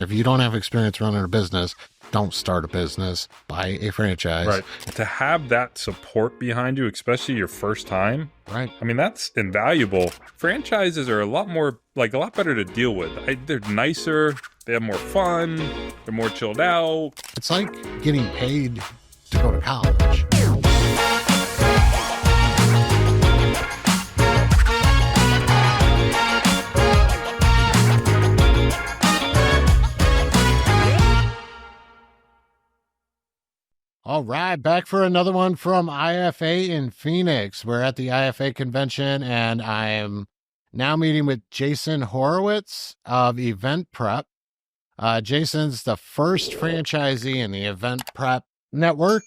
If you don't have experience running a business, don't start a business, buy a franchise. Right. To have that support behind you, especially your first time, Right. I mean, that's invaluable. Franchises are a lot better to deal with. They're nicer, they have more fun, they're more chilled out. It's like getting paid to go to college. All right, back for another one from IFA in Phoenix. We're at the IFA convention, and I am now meeting with Jason Horowitz of Eventprep. Jason's the first franchisee in the Eventprep network,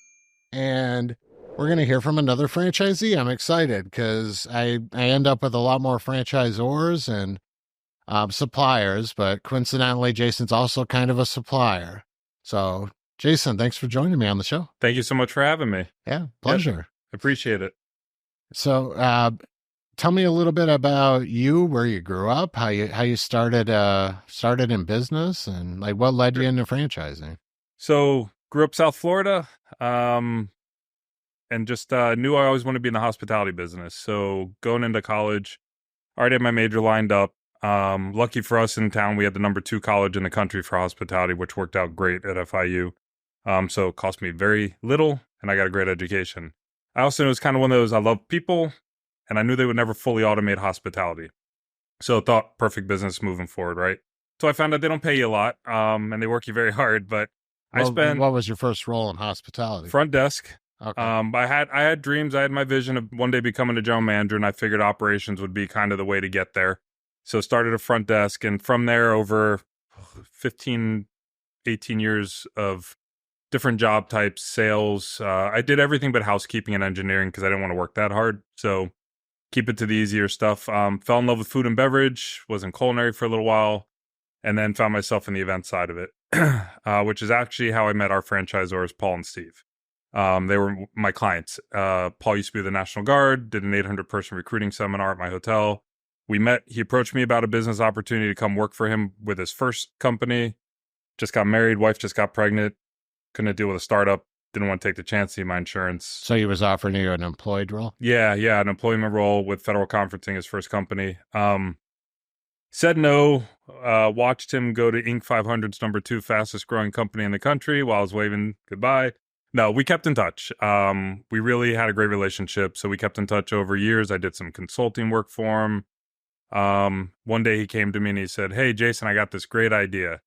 and we're going to hear from another franchisee. I'm excited because I end up with a lot more franchisors and suppliers, but coincidentally, Jason's also kind of a supplier. So Jason, thanks for joining me on the show. Thank you so much for having me. Yeah, pleasure. Yep, appreciate it. So, tell me a little bit about you, where you grew up, how you started in business, and like what led you into franchising. So, grew up South Florida, and just knew I always wanted to be in the hospitality business. So, going into college, already had my major lined up. Lucky for us in town, we had the number 2 college in the country for hospitality, which worked out great at FIU. So it cost me very little, and I got a great education. I also knew it was kind of one of those, I love people, and I knew they would never fully automate hospitality. So I thought perfect business moving forward, right? So I found out they don't pay you a lot, and they work you very hard, but What was your first role in hospitality? Front desk. Okay. I had dreams. I had my vision of one day becoming a general manager, and I figured operations would be kind of the way to get there. So started at front desk, and from there over 15, 18 years of different job types, sales. I did everything but housekeeping and engineering because I didn't want to work that hard. So keep it to the easier stuff. Fell in love with food and beverage, was in culinary for a little while, and then found myself in the event side of it, which is actually how I met our franchisors, Paul and Steve. They were my clients. Paul used to be with the National Guard, did an 800-person recruiting seminar at my hotel. We met. He approached me about a business opportunity to come work for him with his first company. Just got married. Wife just got pregnant. Couldn't deal with a startup. Didn't want to take the chance to see my insurance. So he was offering you an employed role? Yeah, an employment role with Federal Conferencing, his first company. Said no. Watched him go to Inc. 500's number 2 fastest growing company in the country while I was waving goodbye. No, we kept in touch. We really had a great relationship, so we kept in touch over years. I did some consulting work for him. One day he came to me and he said, "Hey, Jason, I got this great idea.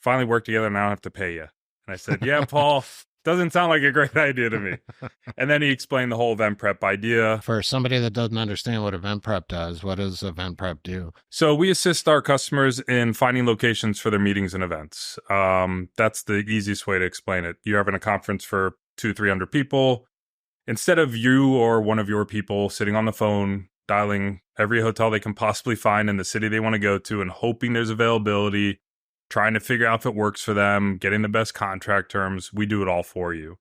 Finally worked together, and I don't have to pay you." And I said, "Yeah, Paul, doesn't sound like a great idea to me." And then he explained the whole Eventprep idea. For somebody that doesn't understand what Eventprep does, what does Eventprep do? So we assist our customers in finding locations for their meetings and events. That's the easiest way to explain it. You're having a conference for 200-300 people. Instead of you or one of your people sitting on the phone, dialing every hotel they can possibly find in the city they want to go to and hoping there's availability, trying to figure out if it works for them, getting the best contract terms, we do it all for you.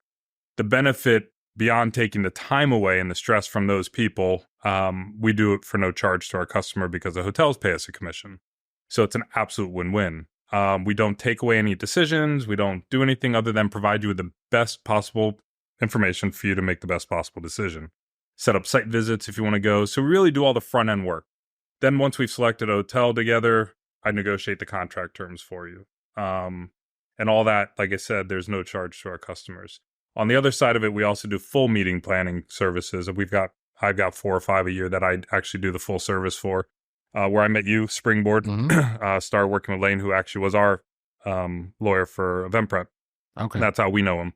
The benefit beyond taking the time away and the stress from those people, we do it for no charge to our customer because the hotels pay us a commission. So it's an absolute win-win. We don't take away any decisions. We don't do anything other than provide you with the best possible information for you to make the best possible decision. Set up site visits if you want to go. So we really do all the front-end work. Then once we've selected a hotel together, I negotiate the contract terms for you. And all that, like I said, there's no charge to our customers. On the other side of it, we also do full meeting planning services. I've got 4 or 5 a year that I actually do the full service for. Where I met you, Springboard, started working with Lane, who actually was our lawyer for Eventprep. Okay. And that's how we know him.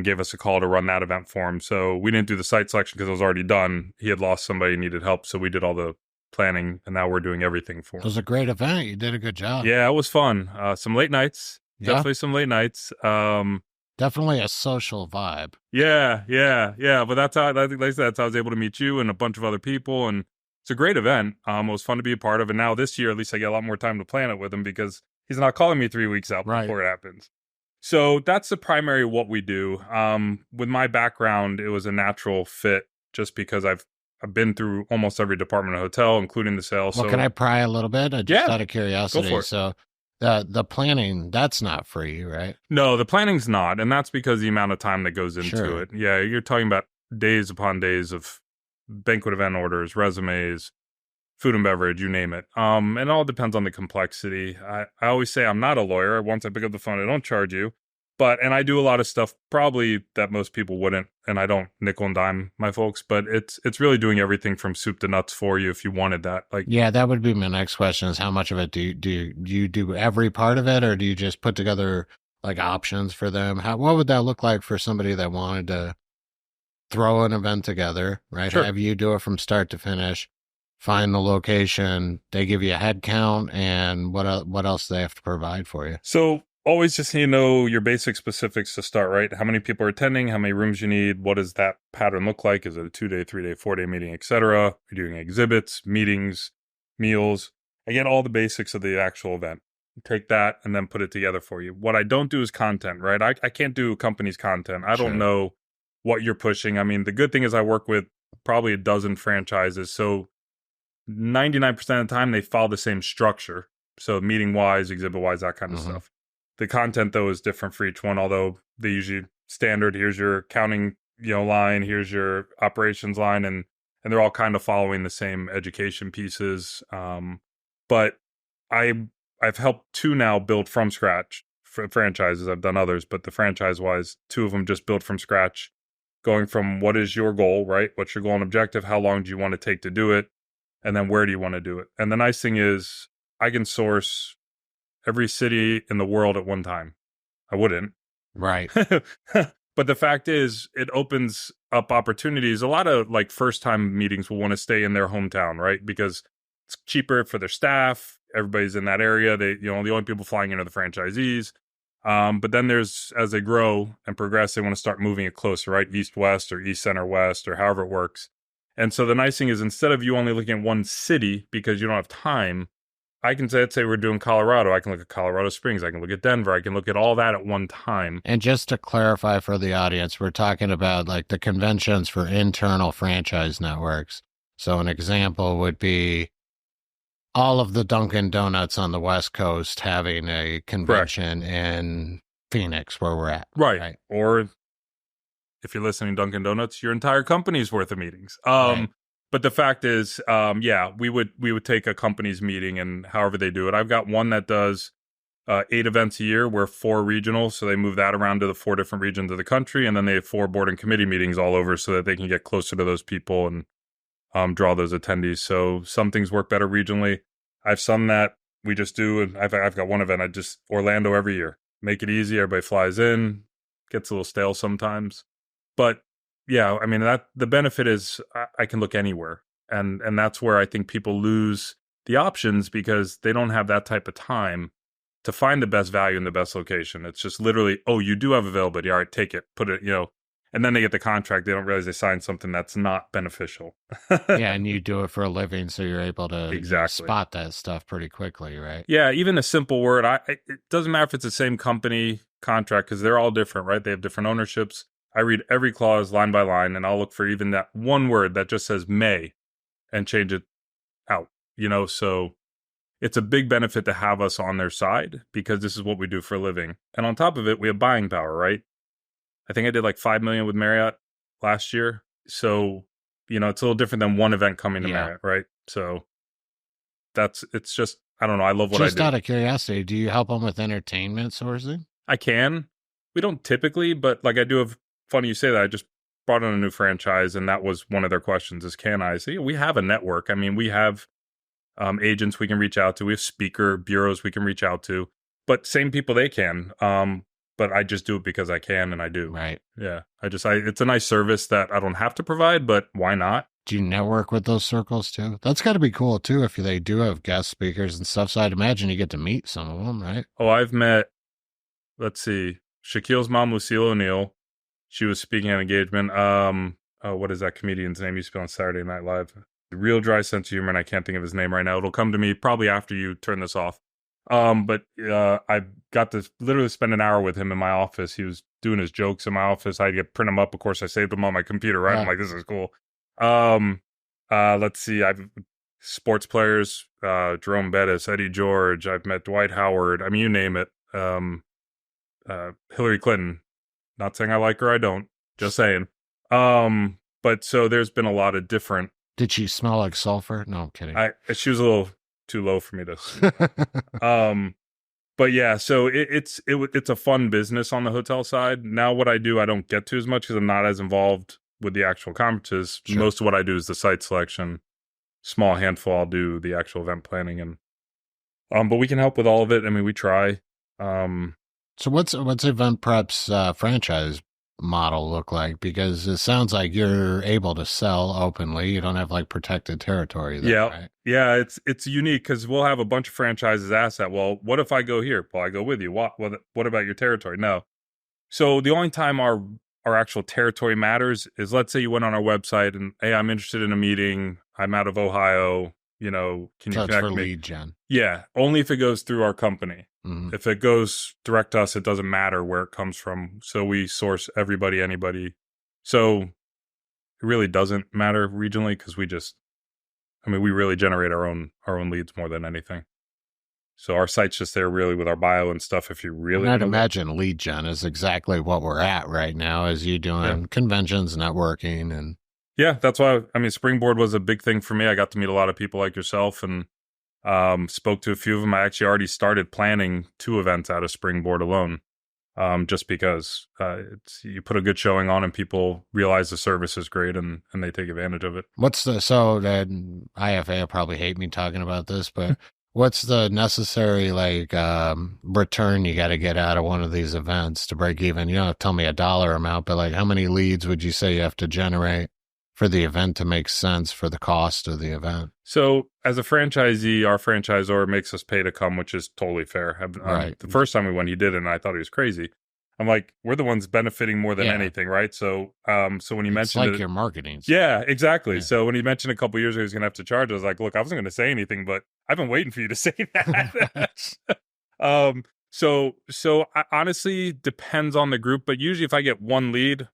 Gave us a call to run that event for him. So we didn't do the site selection because it was already done. He had lost somebody, needed help. So we did all the planning, and now we're doing everything for him. It was a great event. You did a good job. Yeah, it was fun. Some late nights. Yeah. Definitely some late nights. Definitely a social vibe. Yeah. But that's how, like I said, that's how I was able to meet you and a bunch of other people. And it's a great event. It was fun to be a part of. And now this year, at least I get a lot more time to plan it with him because he's not calling me 3 weeks out before it happens. So that's the primary what we do. With my background, it was a natural fit just because I've been through almost every department of hotel, including the sales. Well, can I pry a little bit? Just out of curiosity. Go for it. So The planning, that's not free, right? No, the planning's not, and that's because the amount of time that goes into Sure. it. Yeah, you're talking about days upon days of banquet event orders, resumes, food and beverage, you name it. And it all depends on the complexity. I always say I'm not a lawyer. Once I pick up the phone, I don't charge you. And I do a lot of stuff probably that most people wouldn't, and I don't nickel and dime my folks, but it's really doing everything from soup to nuts for you if you wanted that. Like, Yeah, that would be my next question is how much of it do you do every part of it, or do you just put together like options for them? What would that look like for somebody that wanted to throw an event together, right? sure. Have you do it from start to finish, find the location, they give you a head count, and what else do they have to provide for you? So always just your basic specifics to start, right? How many people are attending, how many rooms you need, what does that pattern look like? Is it a 2-day, 3-day, 4-day meeting, etc.? You're doing exhibits, meetings, meals. Again, all the basics of the actual event. Take that and then put it together for you. What I don't do is content, right? I can't do a company's content. I don't Sure. know what you're pushing. I mean, the good thing is I work with probably a dozen franchises. So 99% of the time they follow the same structure. So meeting wise, exhibit wise, that kind of stuff. The content though is different for each one, although they usually standard. Here's your accounting, line. Here's your operations line, and they're all kind of following the same education pieces. But I've helped 2 now build from scratch for franchises. I've done others, but the franchise wise, 2 of them just built from scratch, going from what is your goal, right? What's your goal and objective? How long do you want to take to do it? And then where do you want to do it? And the nice thing is I can source every city in the world at one time. I wouldn't. Right. But the fact is, it opens up opportunities. A lot of like first time meetings will want to stay in their hometown, right? Because it's cheaper for their staff. Everybody's in that area. The only people flying in are the franchisees. But then as they grow and progress, they want to start moving it closer, right? East, west, or east, center, west, or however it works. And so the nice thing is, instead of you only looking at one city because you don't have time, I can say, let's say we're doing Colorado. I can look at Colorado Springs. I can look at Denver. I can look at all that at one time. And just to clarify for the audience, we're talking about like the conventions for internal franchise networks. So an example would be all of the Dunkin' Donuts on the West Coast having a convention in Phoenix where we're at. Right. Or if you're listening to Dunkin' Donuts, your entire company's worth of meetings. Right. But the fact is, we would take a company's meeting and however they do it. I've got one that does 8 events a year. We're 4 regional, so they move that around to the 4 different regions of the country, and then they have 4 board and committee meetings all over so that they can get closer to those people and draw those attendees. So some things work better regionally. I have some that we just do, and I've got one event Orlando every year. Make it easy. Everybody flies in. Gets a little stale sometimes, but yeah, I mean, that the benefit is I can look anywhere. And that's where I think people lose the options because they don't have that type of time to find the best value in the best location. It's just literally, oh, you do have availability. All right, take it, put it, and then they get the contract. They don't realize they signed something that's not beneficial. Yeah, and you do it for a living, so you're able to Exactly. spot that stuff pretty quickly, right? Yeah, even a simple word. It doesn't matter if it's the same company contract because they're all different, right? They have different ownerships. I read every clause line by line, and I'll look for even that one word that just says may and change it out, so it's a big benefit to have us on their side because this is what we do for a living. And on top of it, we have buying power, right? I think I did like $5 million with Marriott last year. So, it's a little different than one event coming to Marriott, right? So it's just, I don't know. I love what I do. Just out of curiosity, do you help them with entertainment sourcing? I can. We don't typically, but like I do have, funny you say that, I just brought on a new franchise and that was one of their questions is, can I? So we have a network. I mean, we have agents we can reach out to. We have speaker bureaus we can reach out to, but same people they can. But I just do it because I can and I do. Right. Yeah. It's a nice service that I don't have to provide, but why not? Do you network with those circles too? That's got to be cool too if they do have guest speakers and stuff. So I'd imagine you get to meet some of them, right? Oh, I've met, let's see, Shaquille's mom, Lucille O'Neill. She was speaking at an engagement. What is that comedian's name? He used to be on Saturday Night Live. Real dry sense of humor, and I can't think of his name right now. It'll come to me probably after you turn this off. But I got to literally spend an hour with him in my office. He was doing his jokes in my office. I had to print them up. Of course, I saved them on my computer, right? Yeah. I'm like, this is cool. Let's see. sports players, Jerome Bettis, Eddie George. I've met Dwight Howard. I mean, you name it. Hillary Clinton. Not saying I like her. I don't. Just saying. But so there's been a lot of different. Did she smell like sulfur? No, I'm kidding. She was a little too low for me to see. But yeah, so it's a fun business on the hotel side. Now what I do, I don't get to as much because I'm not as involved with the actual conferences. Sure. Most of what I do is the site selection. Small handful, I'll do the actual event planning, and but we can help with all of it. I mean, we try. So what's Eventprep's franchise model look like? Because it sounds like you're able to sell openly. You don't have like protected territory there, right? Yeah, it's unique because we'll have a bunch of franchises ask that. Well, what if I go here? Well, I go with you. What about your territory? No. So the only time our actual territory matters is, let's say you went on our website and, hey, I'm interested in a meeting. I'm out of Ohio. Can you connect for me? Lead gen. Yeah, only if it goes through our company. Mm-hmm. If it goes direct to us, it doesn't matter where it comes from. So we source everybody, anybody. So it really doesn't matter regionally because we really generate our own leads more than anything. So our site's just there really with our bio and stuff. If you really, I'd imagine lead gen is exactly what we're at right now, as you doing conventions, networking, and yeah, that's why. Springboard was a big thing for me. I got to meet a lot of people like yourself and spoke to a few of them. I actually already started planning 2 events out of Springboard alone, just because you put a good showing on and people realize the service is great and they take advantage of it. So that IFA will probably hate me talking about this, but what's the necessary return you got to get out of one of these events to break even? You don't have to tell me a dollar amount, but like how many leads would you say you have to generate for the event to make sense for the cost of the event? So as a franchisee, our franchisor makes us pay to come, which is totally fair. Right. The first time we went, he did it, and I thought he was crazy. I'm like, we're the ones benefiting more than anything, right? So when he mentioned it's your marketing. Yeah, exactly. Yeah. So when he mentioned a couple years ago he was going to have to charge, I was like, look, I wasn't going to say anything, but I've been waiting for you to say that. So I, honestly, depends on the group, but usually if I get one lead,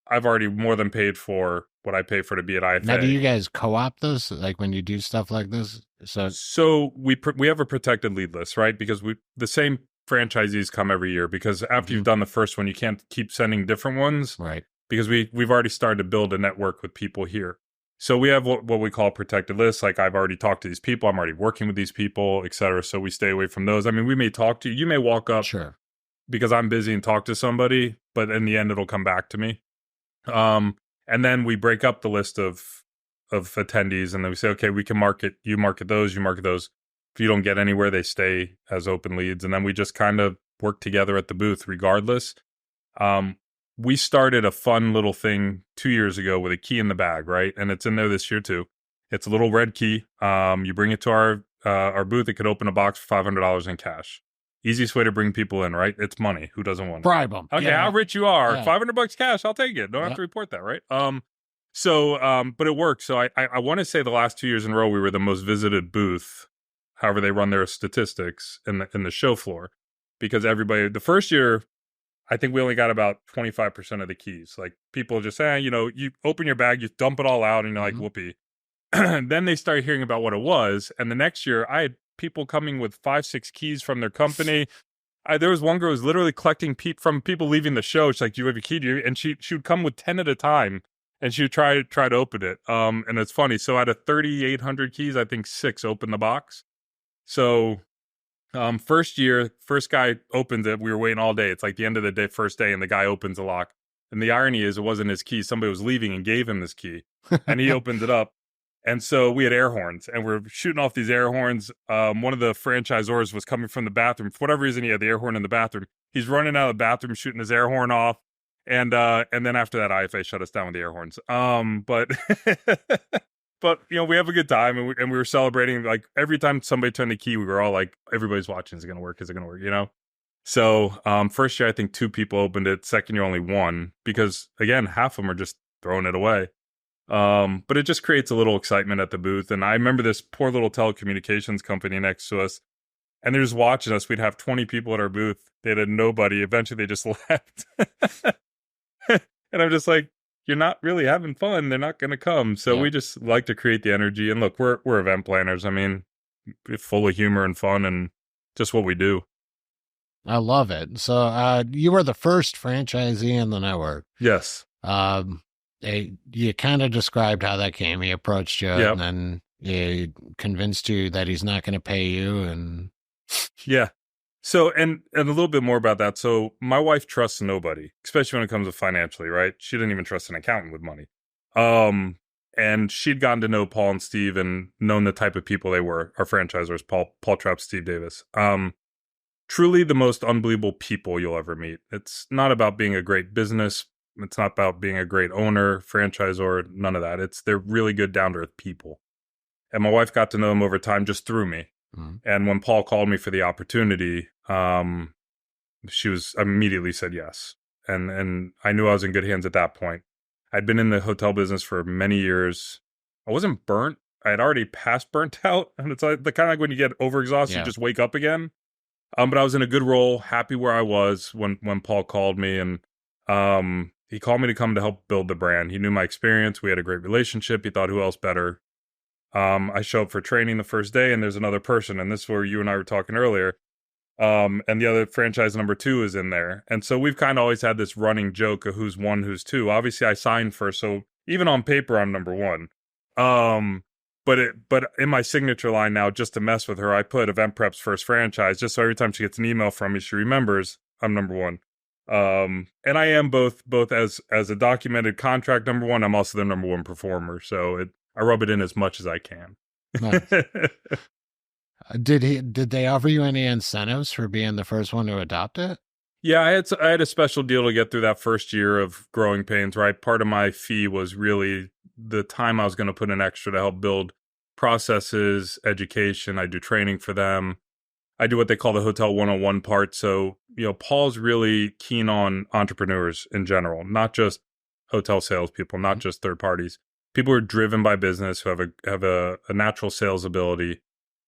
I've already more than paid for what I pay for to be at IFA. Now, do you guys co-op this? Like when you do stuff like this? So we have a protected lead list, right? Because the same franchisees come every year, because after you've done the first one, you can't keep sending different ones. Right. Because we've already started to build a network with people here. So we have what we call protected lists. Like I've already talked to these people. I'm already working with these people, et cetera. So we stay away from those. I mean, we may talk to you. You may walk up because I'm busy and talk to somebody, but in the end, it'll come back to me. And then we break up the list of attendees, and then we say, okay, we can market those, you market those. If you don't get anywhere, they stay as open leads. And then we just kind of work together at the booth regardless. We started a fun little thing 2 years ago with a key in the bag, right? And it's in there this year too. It's a little red key. You bring it to our booth. It could open a box for $500 in cash. Easiest way to bring people in, right? It's money. Who doesn't want it? Bribe them. Okay, how rich you are. $500 cash, I'll take it. Don't have to report that, right? But it works. So I want to say the last 2 years in a row, we were the most visited booth, however they run their statistics in the show floor. Because everybody, the first year, I think we only got about 25% of the keys. Like people just say, you open your bag, you dump it all out, and you're like, whoopee. Then they started hearing about what it was. And the next year, I had people coming with 5-6 keys from their company. There was one girl who was literally collecting from people leaving the show. She's like, do you have a key? And she would come with 10 at a time, and she would try to open it. And it's funny. So out of 3,800 keys, I think 6 opened the box. So first year, first guy opens it. We were waiting all day. It's like the end of the day, first day, and the guy opens the lock. And the irony is it wasn't his key. Somebody was leaving and gave him this key, and he opens it up. And so we had air horns, and we're shooting off these air horns. One of the franchisors was coming from the bathroom. For whatever reason, he had the air horn in the bathroom. He's running out of the bathroom, shooting his air horn off. And then after that, IFA shut us down with the air horns. But we have a good time, and we were celebrating. Like every time somebody turned the key, we were all like, everybody's watching. Is it going to work? Is it going to work? So first year, I think 2 people opened it. Second year, only 1, because again, half of them are just throwing it away. But it just creates a little excitement at the booth. And I remember this poor little telecommunications company next to us, and they're just watching us. We'd have 20 people at our booth. They had nobody. Eventually they just left. And I'm just like, you're not really having fun, they're not going to come. So Yeah. we just like to create the energy. And look, we're event planners. I mean, full of humor and fun and just what we do. I love it. So you were the first franchisee in the network. Yes. Um, you kind of described how that came. He approached you Yep. and then he convinced you that he's not going to pay you. And Yeah. So, and a little bit more about that. So my wife trusts nobody, especially when it comes to financially, right? She didn't even trust an accountant with money. And she'd gotten to know Paul and Steve and known the type of people they were, our franchisors, Paul Trapp, Steve Davis. Truly the most unbelievable people you'll ever meet. It's not about being a great business. It's not about being a great owner, franchisor, none of that. They're really good, down to earth people. And my wife got to know them over time just through me. And when Paul called me for the opportunity, she was immediately said yes. And I knew I was in good hands at that point. I'd been in the hotel business for many years. I wasn't burnt. I had already passed burnt out. And it's like the kind of like when you get overexhausted, you just wake up again. But I was in a good role, happy where I was when Paul called me, and he called me to come to help build the brand. He knew my experience. We had a great relationship. He thought, who else better? I show up for training the first day, and there's another person, and this is where you and I were talking earlier. And the other franchise number 2 is in there. And so we've kind of always had this running joke of who's 1, who's 2. Obviously, I signed first, so even on paper, I'm number 1. But in my signature line now, just to mess with her, I put Eventprep's first franchise, just so every time she gets an email from me, she remembers I'm number 1. And I am both as a documented contract number 1. I'm also the number 1 performer, so I rub it in as much as I can. nice. Did they offer you any incentives for being the first one to adopt it? Yeah, I had a special deal to get through that first year of growing pains, right? Part of my fee was really the time I was going to put in extra to help build processes, education. I do training for them. I do what they call the Hotel 101 part. So, Paul's really keen on entrepreneurs in general, not just hotel salespeople, not just third parties. People who are driven by business, who have a natural sales ability,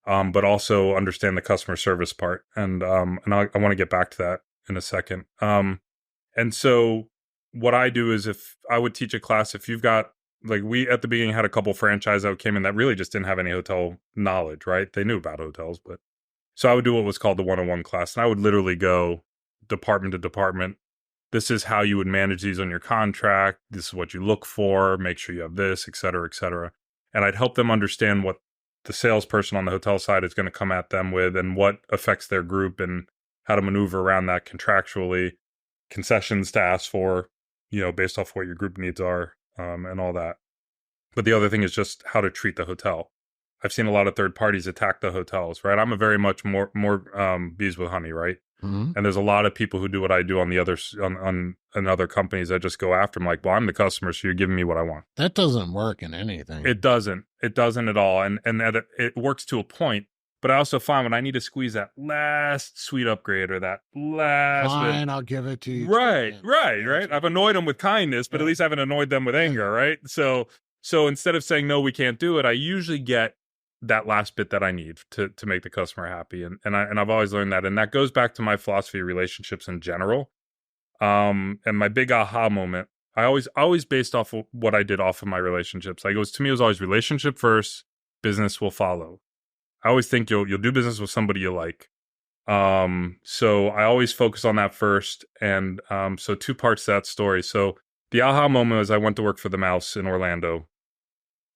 but also understand the customer service part. And I want to get back to that in a second. And so what I do is, if I would teach a class, if you've got, like, we at the beginning had a couple franchises that came in that really just didn't have any hotel knowledge, right? They knew about hotels, but so I would do what was called the 101 class, and I would literally go department to department. This is how you would manage these on your contract. This is what you look for. Make sure you have this, et cetera, et cetera. And I'd help them understand what the salesperson on the hotel side is going to come at them with, and what affects their group, and how to maneuver around that contractually, concessions to ask for, based off what your group needs are, and all that. But the other thing is just how to treat the hotel. I've seen a lot of third parties attack the hotels, right? I'm a very much more bees with honey, right? Mm-hmm. And there's a lot of people who do what I do on the other on other companies that just go after them, like, well, I'm the customer, so you're giving me what I want. That doesn't work in anything. It doesn't at all, and that it works to a point. But I also find when I need to squeeze that last sweet upgrade or that last fine, I'll give it to you. Right. I've annoyed them with kindness, but at least I haven't annoyed them with anger, right? So instead of saying no, we can't do it, I usually get that last bit that I need to make the customer happy, and I've always learned that, and that goes back to my philosophy of relationships in general. And my big aha moment, I always based off of what I did off of my relationships. Like, to me, it was always relationship first, business will follow. I always think you'll do business with somebody you like. So I always focus on that first. And so 2 parts to that story. So the aha moment was I went to work for the Mouse in Orlando.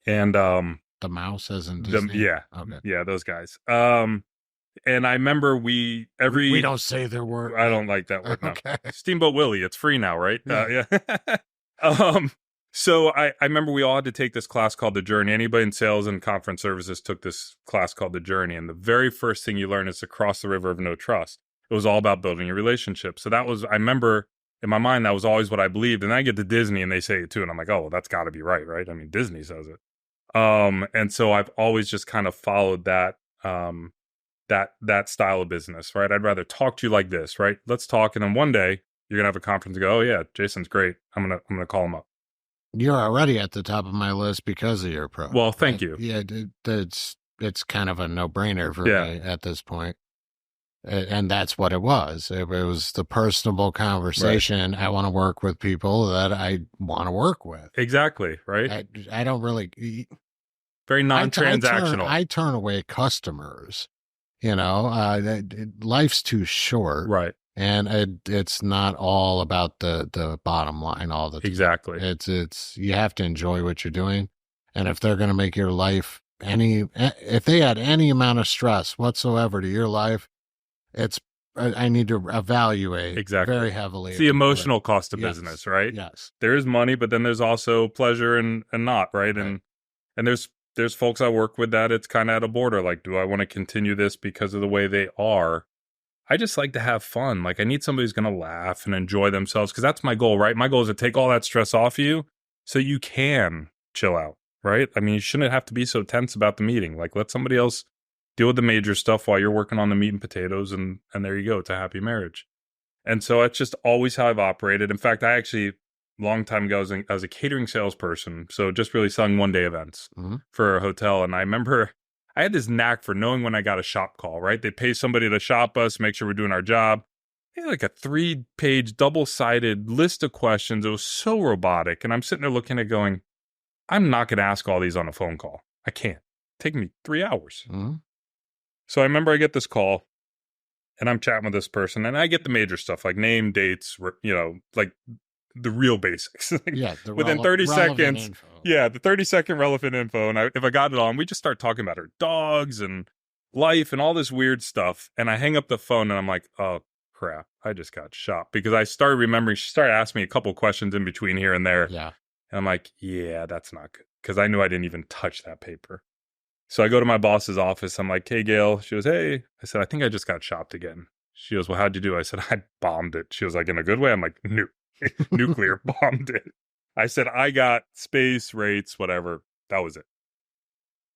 And the Mouse as in Disney? Yeah, those guys. And I remember we don't say their word. I don't like that word. No. Okay. Steamboat Willie, it's free now, right? Yeah. So I remember we all had to take this class called The Journey. Anybody in sales and conference services took this class called The Journey. And the very first thing you learn is to cross the river of no trust. It was all about building a relationship. So I remember in my mind, that was always what I believed. And I get to Disney and they say it too. And I'm like, oh, well, that's got to be right? I mean, Disney says it. And so I've always just kind of followed that style of business, right? I'd rather talk to you like this, right? Let's talk. And then one day you're going to have a conference and go, oh yeah, Jason's great. I'm going to call him up. You're already at the top of my list because of your pro. Well, thank you. Yeah, it's kind of a no-brainer for me at this point. And that's what it was. It was the personable conversation. I want to work with people that I want to work with. Exactly, right? I don't really. Very non-transactional. I turn away customers. Life's too short. Right. And it's not all about the bottom line all the time. Exactly. It's you have to enjoy what you're doing. And if they're going to make your life if they add any amount of stress whatsoever to your life, I need to evaluate very heavily. It's the emotional cost of business, right? Yes. There is money, but then there's also pleasure and not, right? And there's folks I work with that it's kind of at a border. Like, do I want to continue this because of the way they are? I just like to have fun. Like, I need somebody who's going to laugh and enjoy themselves, because that's my goal, right? My goal is to take all that stress off you so you can chill out, right? I mean, you shouldn't have to be so tense about the meeting. Like, let somebody else deal with the major stuff while you're working on the meat and potatoes, and there you go. It's a happy marriage. And so that's just always how I've operated. In fact, I actually, long time ago, I was a catering salesperson, so just really selling one-day events for a hotel. And I remember I had this knack for knowing when I got a shop call, right? They pay somebody to shop us, make sure we're doing our job. They had like a 3-page, double-sided list of questions. It was so robotic. And I'm sitting there looking at it going, I'm not going to ask all these on a phone call. I can't. Take me 3 hours. So I remember I get this call, and I'm chatting with this person, and I get the major stuff, like name, dates, like the real basics. Within 30 seconds. Info. Yeah, the 30-second relevant info. And if I got it on, we just start talking about our dogs and life and all this weird stuff. And I hang up the phone, and I'm like, oh, crap, I just got shot. Because I started remembering, she started asking me a couple questions in between here and there. Yeah. And I'm like, yeah, that's not good. Because I knew I didn't even touch that paper. So I go to my boss's office. I'm like, hey, Gail. She goes, hey. I said, I think I just got shopped again. She goes, well, how'd you do? I said, I bombed it. She was like, in a good way? I'm like, no. Nuclear bombed it. I said, I got space, rates, whatever. That was it.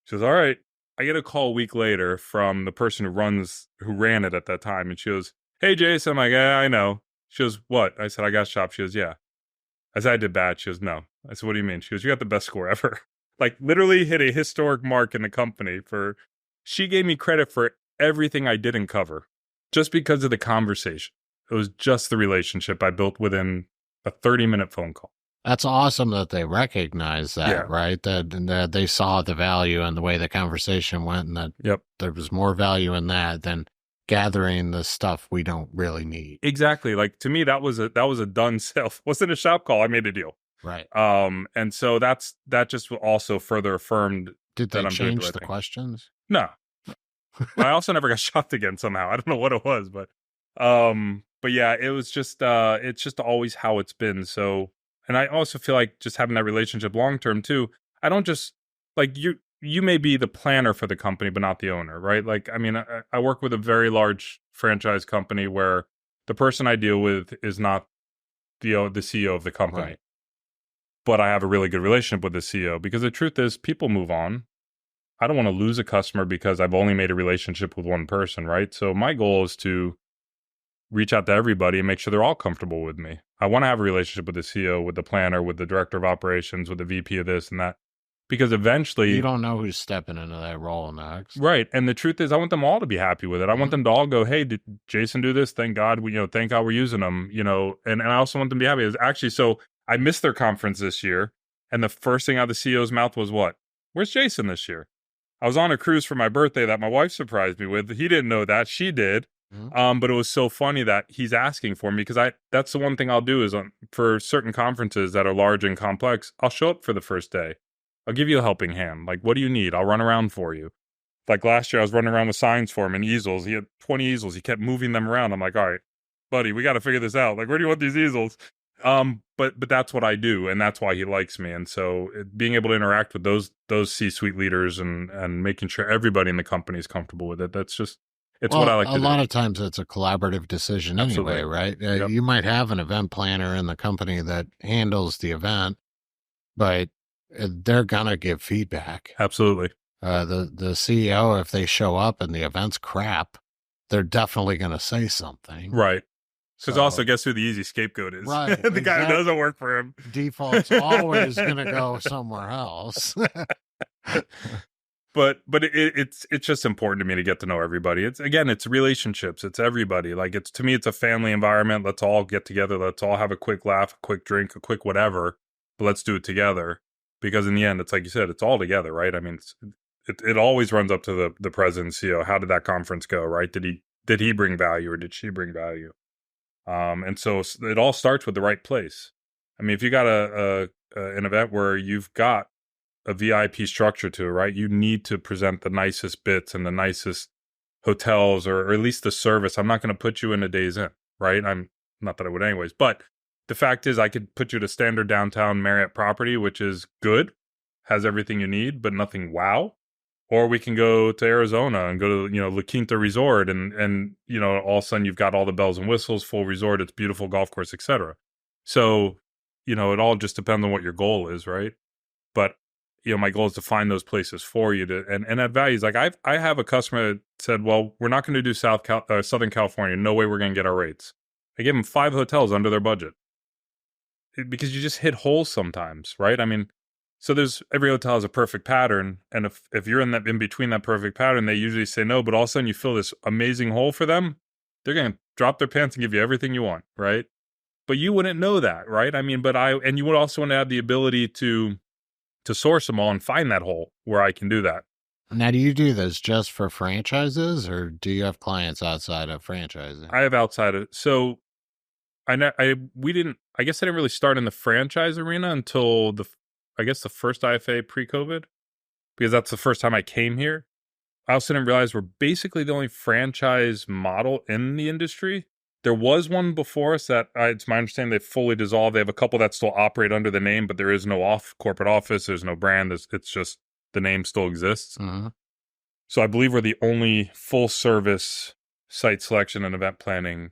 She goes, all right. I get a call a week later from the person who ran it at that time. And she goes, hey, Jason. I'm like, yeah, I know. She goes, what? I said, I got shopped. She goes, yeah. I said, I did bad. She goes, no. I said, what do you mean? She goes, you got the best score ever. Like, literally hit a historic mark in the company she gave me credit for everything I didn't cover just because of the conversation. It was just the relationship I built within a 30-minute phone call. That's awesome that they recognize that, right? That they saw the value and the way the conversation went, and that there was more value in that than gathering the stuff we don't really need. Exactly. Like, to me, that was a done sale. Wasn't a shop call. I made a deal. Right. And so that just also further affirmed. Did they change the questions? No. I also never got shopped again somehow. I don't know what it was, but yeah, it was just it's just always how it's been. So, and I also feel like just having that relationship long term too. I don't just like you may be the planner for the company, but not the owner, right? Like, I mean, I work with a very large franchise company where the person I deal with is not the CEO of the company. Right. But I have a really good relationship with the CEO, because the truth is people move on. I don't want to lose a customer because I've only made a relationship with one person, right? So my goal is to reach out to everybody and make sure they're all comfortable with me. I want to have a relationship with the CEO, with the planner, with the director of operations, with the VP of this and that, because eventually you don't know who's stepping into that role next. Right. And the truth is, I want them all to be happy with it. I want them to all go, hey, did Jason do this? Thank God thank God we're using them, and I also want them to be happy. It was actually, so I missed their conference this year, and the first thing out of the CEO's mouth was what? Where's Jason this year? I was on a cruise for my birthday that my wife surprised me with. He didn't know that. She did. But it was so funny that he's asking for me, because that's the one thing I'll do is for certain conferences that are large and complex, I'll show up for the first day. I'll give you a helping hand. Like, what do you need? I'll run around for you. Like last year, I was running around with signs for him and easels. He had 20 easels. He kept moving them around. I'm like, all right, buddy, we got to figure this out. Like, where do you want these easels? But that's what I do, and that's why he likes me. And so being able to interact with those C-suite leaders and making sure everybody in the company is comfortable with it, it's what I like to do. A lot of times it's a collaborative decision anyway, right? Yep. You might have an event planner in the company that handles the event, but they're gonna give feedback. Absolutely. The CEO, if they show up and the event's crap, they're definitely gonna say something. Right. Because also, guess who the easy scapegoat is? Right. The guy who doesn't work for him. Default's always going to go somewhere else. it's just important to me to get to know everybody. It's relationships. It's everybody. Like to me, it's a family environment. Let's all get together. Let's all have a quick laugh, a quick drink, a quick whatever, but let's do it together. Because in the end, it's like you said, it's all together, right? I mean, it always runs up to the president and CEO. How did that conference go, right? Did he bring value or did she bring value? And so it all starts with the right place. I mean, if you got an event where you've got a VIP structure to it, right? You need to present the nicest bits and the nicest hotels, or at least the service. I'm not going to put you in a Days Inn, right? I'm not that I would anyways, but the fact is I could put you to standard downtown Marriott property, which is good, has everything you need, but nothing wow. Or we can go to Arizona and go to, La Quinta Resort and all of a sudden you've got all the bells and whistles, full resort, it's beautiful golf course, etc. So, it all just depends on what your goal is, right? But my goal is to find those places for you to and add values. Like I have a customer that said, well, we're not going to do Southern California. No way we're going to get our rates. I gave them 5 hotels under their budget because you just hit holes sometimes, right? I mean, so every hotel has a perfect pattern. And if you're in between that perfect pattern, they usually say no, but all of a sudden you fill this amazing hole for them. They're going to drop their pants and give you everything you want, right? But you wouldn't know that, right? I mean, and you would also want to have the ability to source them all and find that hole where I can do that. Now, do you do this just for franchises, or do you have clients outside of franchising? I have outside of, so I guess I didn't really start in the franchise arena until the first IFA pre-COVID, because that's the first time I came here. I also didn't realize we're basically the only franchise model in the industry. There was one before us that it's my understanding they've fully dissolved. They have a couple that still operate under the name, but there is no corporate office. There's no brand. It's just the name still exists. Mm-hmm. So I believe we're the only full service site selection and event planning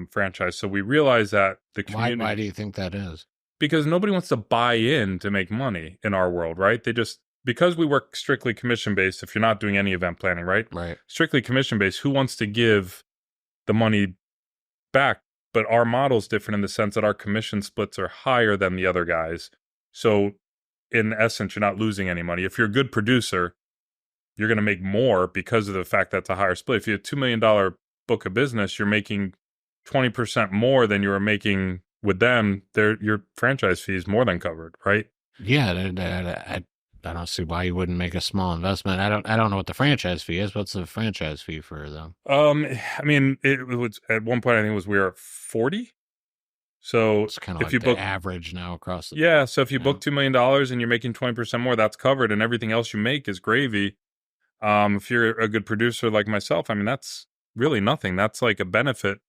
franchise. So we realize that the community. Why do you think that is? Because nobody wants to buy in to make money in our world, right? Because we work strictly commission based. If you're not doing any event planning, right? Right. Strictly commission based. Who wants to give the money back? But our model's different in the sense that our commission splits are higher than the other guys. So in essence, you're not losing any money. If you're a good producer, you're going to make more because of the fact that it's a higher split. If you have $2 million book of business, you're making 20% more than you were making with them. Your franchise fee is more than covered, right? Yeah, I don't see why you wouldn't make a small investment. I don't know what the franchise fee is. What's the franchise fee for them? I mean, it was at one point I think we were at 40. So it's kind of like the average now across the board. So if you book $2 million and you're making 20% more, that's covered, and everything else you make is gravy. If you're a good producer like myself, I mean, that's really nothing. That's like a benefit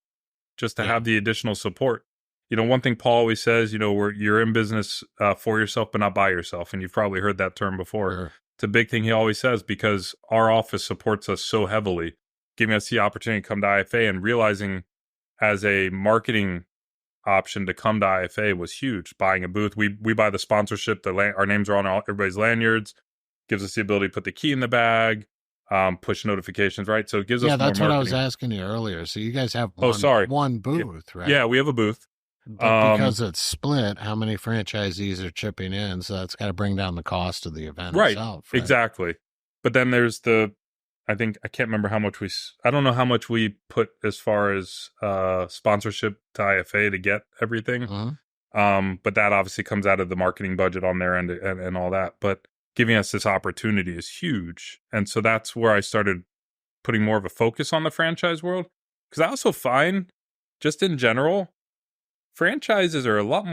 just to have the additional support. One thing Paul always says, you're in business for yourself, but not by yourself. And you've probably heard that term before. Sure. It's a big thing he always says, because our office supports us so heavily, giving us the opportunity to come to IFA, and realizing as a marketing option to come to IFA was huge. Buying a booth, we buy the sponsorship. Our names are on everybody's lanyards. Gives us the ability to put the key in the bag, push notifications, right? So it gives us more that's marketing. What I was asking you earlier. So you guys have one booth, right? Yeah, we have a booth. But because it's split, how many franchisees are chipping in? So that's got to bring down the cost of the event itself. Right? Exactly. But then there's I can't remember how much I don't know how much we put as far as sponsorship to IFA to get everything. Mm-hmm. But that obviously comes out of the marketing budget on their end and all that. But giving us this opportunity is huge. And so that's where I started putting more of a focus on the franchise world. Because I also find, just in general, franchises are a lot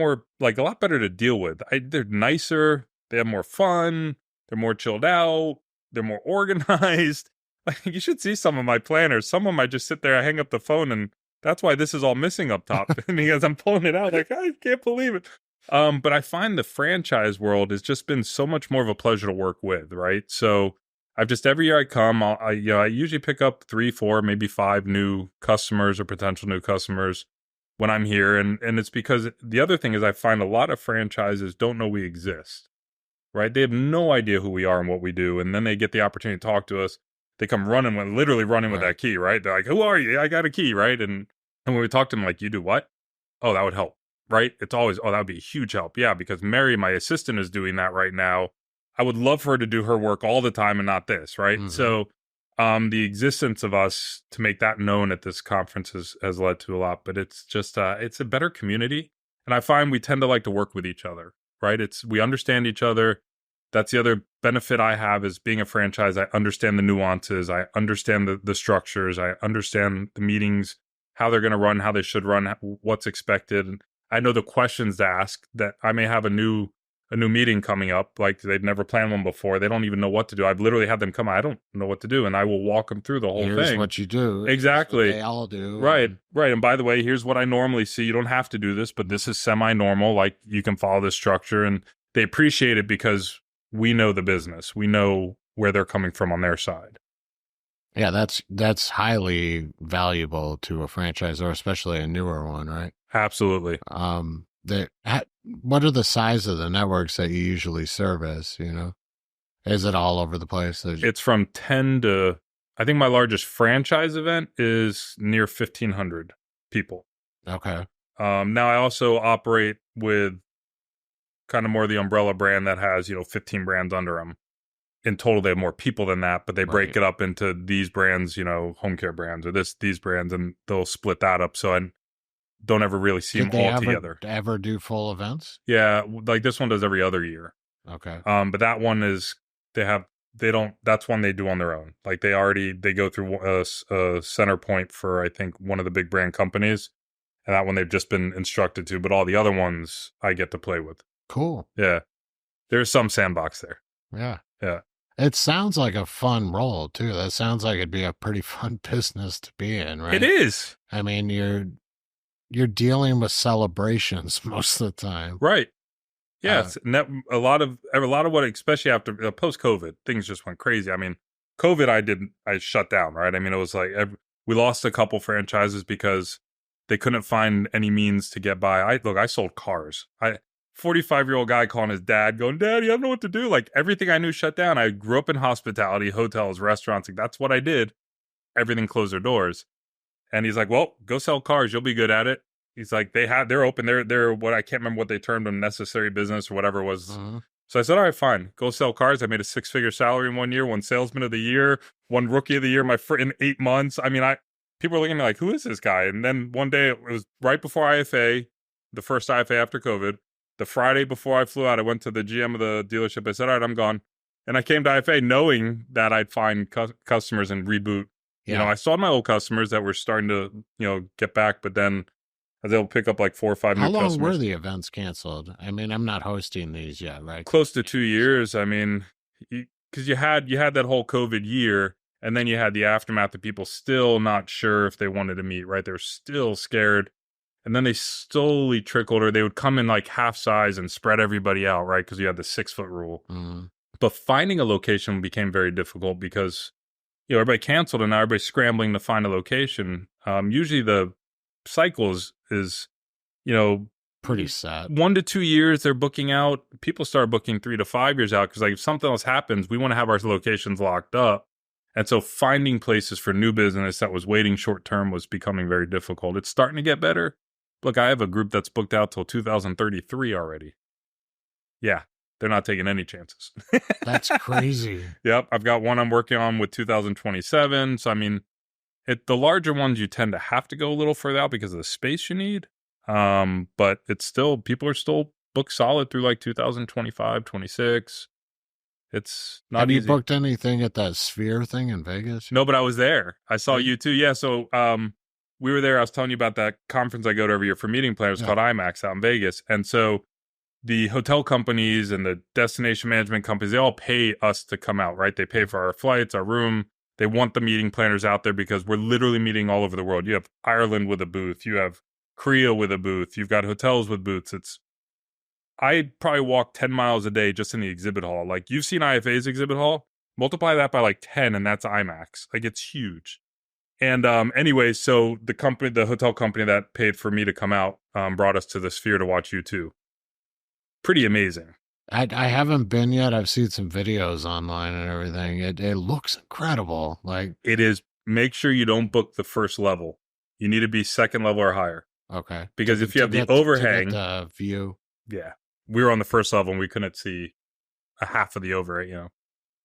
better to deal with. They're nicer, they have more fun, they're more chilled out, they're more organized. Like, you should see some of my planners. Some of them I just sit there, I hang up the phone, and that's why this is all missing up top. Because I'm pulling it out, like, I can't believe it. But I find the franchise world has just been so much more of a pleasure to work with, right? So I've just, every year I come, I usually pick up 3, 4, maybe 5 new customers or potential new customers when I'm here. And it's because the other thing is I find a lot of franchises don't know we exist, right? They have no idea who we are and what we do. And then they get the opportunity to talk to us. They come literally running with that key, right? They're like, who are you? I got a key, right? And when we talk to them, like, you do what? Oh, that would help, right? It's always, that would be a huge help. Yeah, because Mary, my assistant, is doing that right now. I would love for her to do her work all the time and not this, right? Mm-hmm. So the existence of us to make that known at this conference has led to a lot, but it's just it's a better community. And I find we tend to like to work with each other, right? We understand each other. That's the other benefit I have is being a franchise. I understand the nuances. I understand the structures. I understand the meetings, how they're going to run, how they should run, what's expected. And I know the questions to ask. That I may have a new meeting coming up, like they've never planned one before. They don't even know what to do. I've literally had them come, I don't know what to do. And I will walk them through the whole Here's thing. what you do. Exactly. Here's what they all do. Right. Right. And by the way, here's what I normally see. You don't have to do this, but this is semi-normal. Like you can follow this structure, and they appreciate it because we know the business. We know where they're coming from on their side. Yeah, that's highly valuable to a franchisor, especially a newer one, right? Absolutely. What are the size of the networks that you usually service? Is it all over the place? It's from 10 to, I think my largest franchise event is near 1,500 people. Okay. Now I also operate with kind of more the umbrella brand that has 15 brands under them. In total, they have more people than that, but they break it up into these brands, home care brands, or these brands, and they'll split that up. So I don't ever really see them all together. Ever do full events? Yeah, like this one does every other year. Okay. But that one is that's one they do on their own. Like they go through a center point for, I think, one of the big brand companies, and that one they've just been instructed to. But all the other ones I get to play with. Cool. Yeah, there's some sandbox there. Yeah. Yeah. It sounds like a fun role too. That sounds like it'd be a pretty fun business to be in, right? It is. I mean, you're dealing with celebrations most of the time, right? Yes, a lot of what, especially after post-COVID, things just went crazy. I mean, COVID, I shut down, right? I mean, it was like we lost a couple franchises because they couldn't find any means to get by. I sold cars. 45-year-old guy calling his dad, going, "Daddy, I don't know what to do." Like everything I knew shut down. I grew up in hospitality, hotels, restaurants. Like that's what I did. Everything closed their doors, and he's like, "Well, go sell cars. You'll be good at it." He's like, they're open. They're what, I can't remember what they termed them, necessary business or whatever it was. Mm-hmm. So I said, all right, fine, go sell cars. I made a 6-figure salary in 1 year, won salesman of the year, won rookie of the year in 8 months. I mean, people were looking at me like, who is this guy? And then one day, it was right before IFA, the first IFA after COVID. The Friday before I flew out, I went to the GM of the dealership. I said, all right, I'm gone. And I came to IFA knowing that I'd find customers and reboot. Yeah. I saw my old customers that were starting to, get back, but then they'll pick up like 4 or 5 new customers. How long were the events canceled? I mean, I'm not hosting these yet, right? Close to 2 years. I mean, because you had that whole COVID year, and then you had the aftermath of people still not sure if they wanted to meet, right? They were still scared. And then they slowly trickled, or they would come in like half size and spread everybody out, right? Because you had the 6-foot rule. Mm-hmm. But finding a location became very difficult because, everybody canceled and now everybody's scrambling to find a location. Usually the cycle is pretty sad. 1 to 2 years they're booking out. People start booking 3 to 5 years out because like if something else happens, we want to have our locations locked up. And so finding places for new business that was waiting short term was becoming very difficult. It's starting to get better. Look, I have a group that's booked out till 2033 already. Yeah, they're not taking any chances. That's crazy. Yep, I've got one I'm working on with 2027. So I mean, the larger ones you tend to have to go a little further out because of the space you need. But people are still booked solid through like 2025, 26. It's not Have easy. you booked anything at that Sphere thing in Vegas? No, but I was there. I saw you too. Yeah, so we were there. I was telling you about that conference I go to every year for meeting planners called IMAX out in Vegas. And so the hotel companies and the destination management companies, they all pay us to come out, right? They pay for our flights, our room. They want the meeting planners out there because we're literally meeting all over the world. You have Ireland with a booth. You have Korea with a booth. You've got hotels with booths. I probably walk 10 miles a day just in the exhibit hall. Like you've seen IFA's exhibit hall, multiply that by like 10 and that's IMAX. Like it's huge. And anyway, so the hotel company that paid for me to come out brought us to the Sphere to watch U2. Pretty amazing. I haven't been yet. I've seen some videos online and everything. It looks incredible. Like it is. Make sure you don't book the first level. You need to be second level or higher. Okay. Because if you have the overhang, the view. Yeah, we were on the first level and we couldn't see a half of the overrate,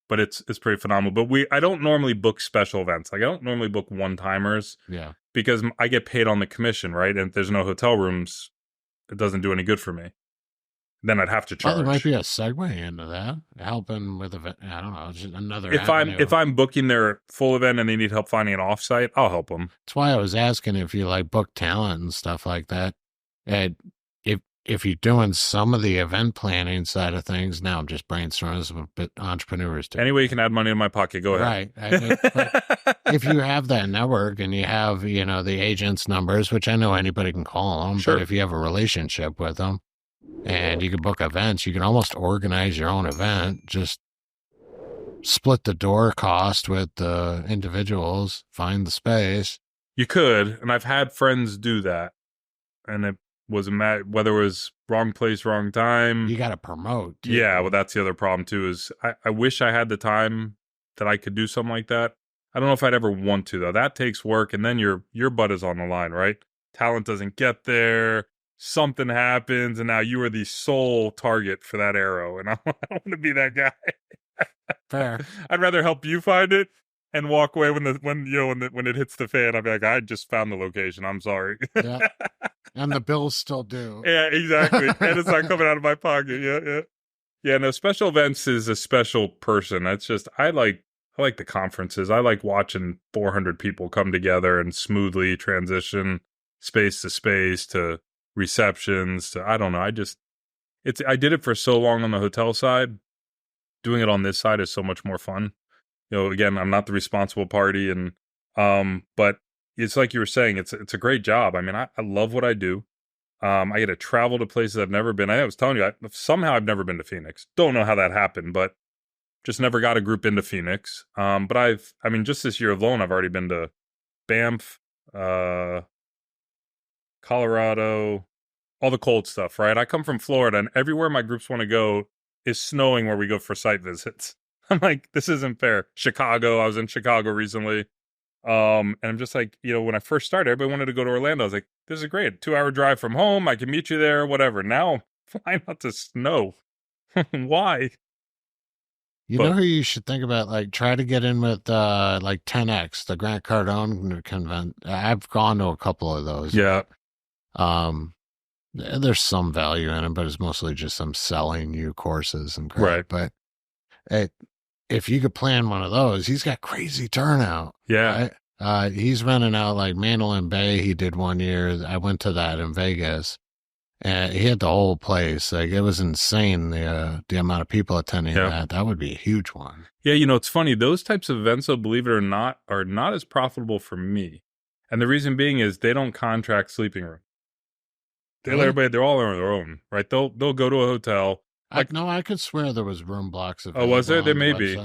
but it's pretty phenomenal. But I don't normally book special events. Like I don't normally book one-timers. Yeah. Because I get paid on the commission, right? And if there's no hotel rooms, it doesn't do any good for me. Then I'd have to charge. Well, there might be a segue into that, helping with event. I don't know, just another if avenue. if I'm booking their full event and they need help finding an offsite, I'll help them. That's why I was asking if you like book talent and stuff like that. And if you're doing some of the event planning side of things, now I'm just brainstorming what entrepreneurs do. Anyway, you can add money in my pocket. Go ahead. Right. If you have that network and you have, the agent's numbers, which I know anybody can call them, Sure. But if you have a relationship with them and you can book events, you can almost organize your own event, just split the door cost with the individuals, find the space. You could, and I've had friends do that, and it was whether it was wrong place, wrong time. You got to promote. Too. Yeah, well, that's the other problem too. Is I wish I had the time that I could do something like that. I don't know if I'd ever want to though. That takes work, and then your butt is on the line, right? Talent doesn't get there. Something happens, and now you are the sole target for that arrow, and I don't want to be that guy. Fair. I'd rather help you find it and walk away when it hits the fan. I'd be like, I just found the location. I'm sorry. Yeah. And the bills still due. Yeah, exactly. And it's not coming out of my pocket. Yeah. Yeah, no, special events is a special person. That's just I like the conferences. I like watching 400 people come together and smoothly transition space to space to receptions to I don't know. I did it for so long on the hotel side. Doing it on this side is so much more fun. Again, I'm not the responsible party, and but it's like you were saying, it's a great job. I mean, I love what I do. I get to travel to places I've never been. I was telling you, somehow I've never been to Phoenix. Don't know how that happened, but just never got a group into Phoenix. But just this year alone, I've already been to Banff, Colorado, all the cold stuff, right? I come from Florida, and everywhere my groups want to go is snowing where we go for site visits. I'm like, this isn't fair. Chicago, I was in Chicago recently. And I'm just like, when I first started, everybody wanted to go to Orlando. I was like, this is great. 2-hour drive from home. I can meet you there, whatever. Now, flying out to snow. Why? You know who you should think about? Like, try to get in with, 10X, the Grant Cardone convent. I've gone to a couple of those. Yeah. There's some value in it, but it's mostly just some selling you courses and crap. Right. But if you could plan one of those, he's got crazy turnout. Yeah. Right? He's running out like Mandalay Bay. He did one year. I went to that in Vegas, and he had the whole place. Like it was insane the amount of people attending that. That would be a huge one. Yeah, it's funny. Those types of events, though, believe it or not, are not as profitable for me. And the reason being is they don't contract sleeping room. They let everybody, they're all on their own, right? They'll go to a hotel. I could swear there was room blocks available. Oh, was there? There may be.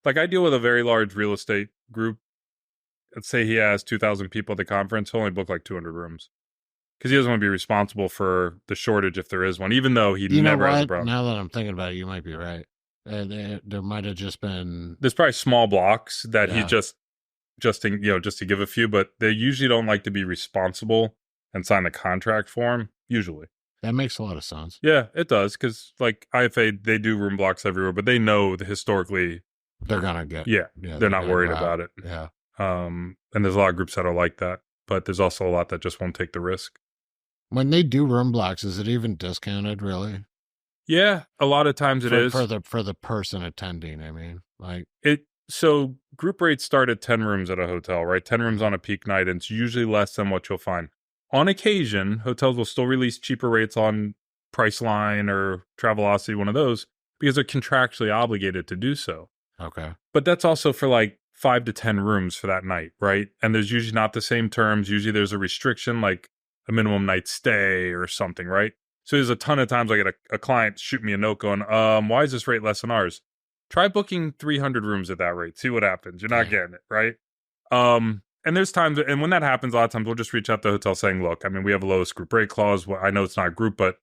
Like I deal with a very large real estate group. Let's say he has 2,000 people at the conference. He'll only book like 200 rooms because he doesn't want to be responsible for the shortage if there is one, even though he never has a problem. Now that I'm thinking about it, you might be right. There might have just been. There's probably small blocks that he just to give a few, but they usually don't like to be responsible and sign the contract for him. Usually. That makes a lot of sense. Yeah, it does. Because like IFA, they do room blocks everywhere, but they know that historically they're gonna get. Yeah, they're not worried about it. Yeah. And there's a lot of groups that are like that, but there's also a lot that just won't take the risk. When they do room blocks, is it even discounted? Really? Yeah, a lot of times it is for the person attending. I mean, like it. So group rates start at 10 rooms at a hotel, right? 10 rooms on a peak night, and it's usually less than what you'll find. On occasion, hotels will still release cheaper rates on Priceline or Travelocity, one of those, because they're contractually obligated to do so. Okay. But that's also for like 5 to 10 rooms for that night, right? And there's usually not the same terms. Usually there's a restriction, like a minimum night stay or something, right? So there's a ton of times I get a client shoot me a note going, why is this rate less than ours? Try booking 300 rooms at that rate. See what happens. You're not getting it, right? And there's times, and when that happens, a lot of times we'll just reach out to the hotel saying, look, I mean, we have a lowest group rate clause. I know it's not a group, but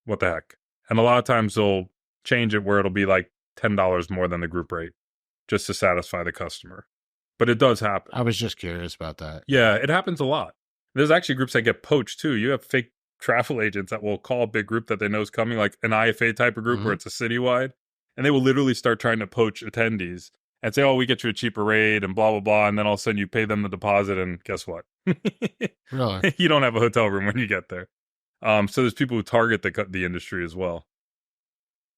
what the heck? And a lot of times they'll change it where it'll be like $10 more than the group rate just to satisfy the customer. But it does happen. I was just curious about that. Yeah, it happens a lot. There's actually groups that get poached too. You have fake travel agents that will call a big group that they know is coming, like an IFA type of group where it's a citywide. and they will literally start trying to poach attendees and say, oh, we get you a cheaper rate and blah, blah, blah. And then all of a sudden you pay them the deposit and guess what? Really? You don't have a hotel room when you get there. So there's people who target the industry as well.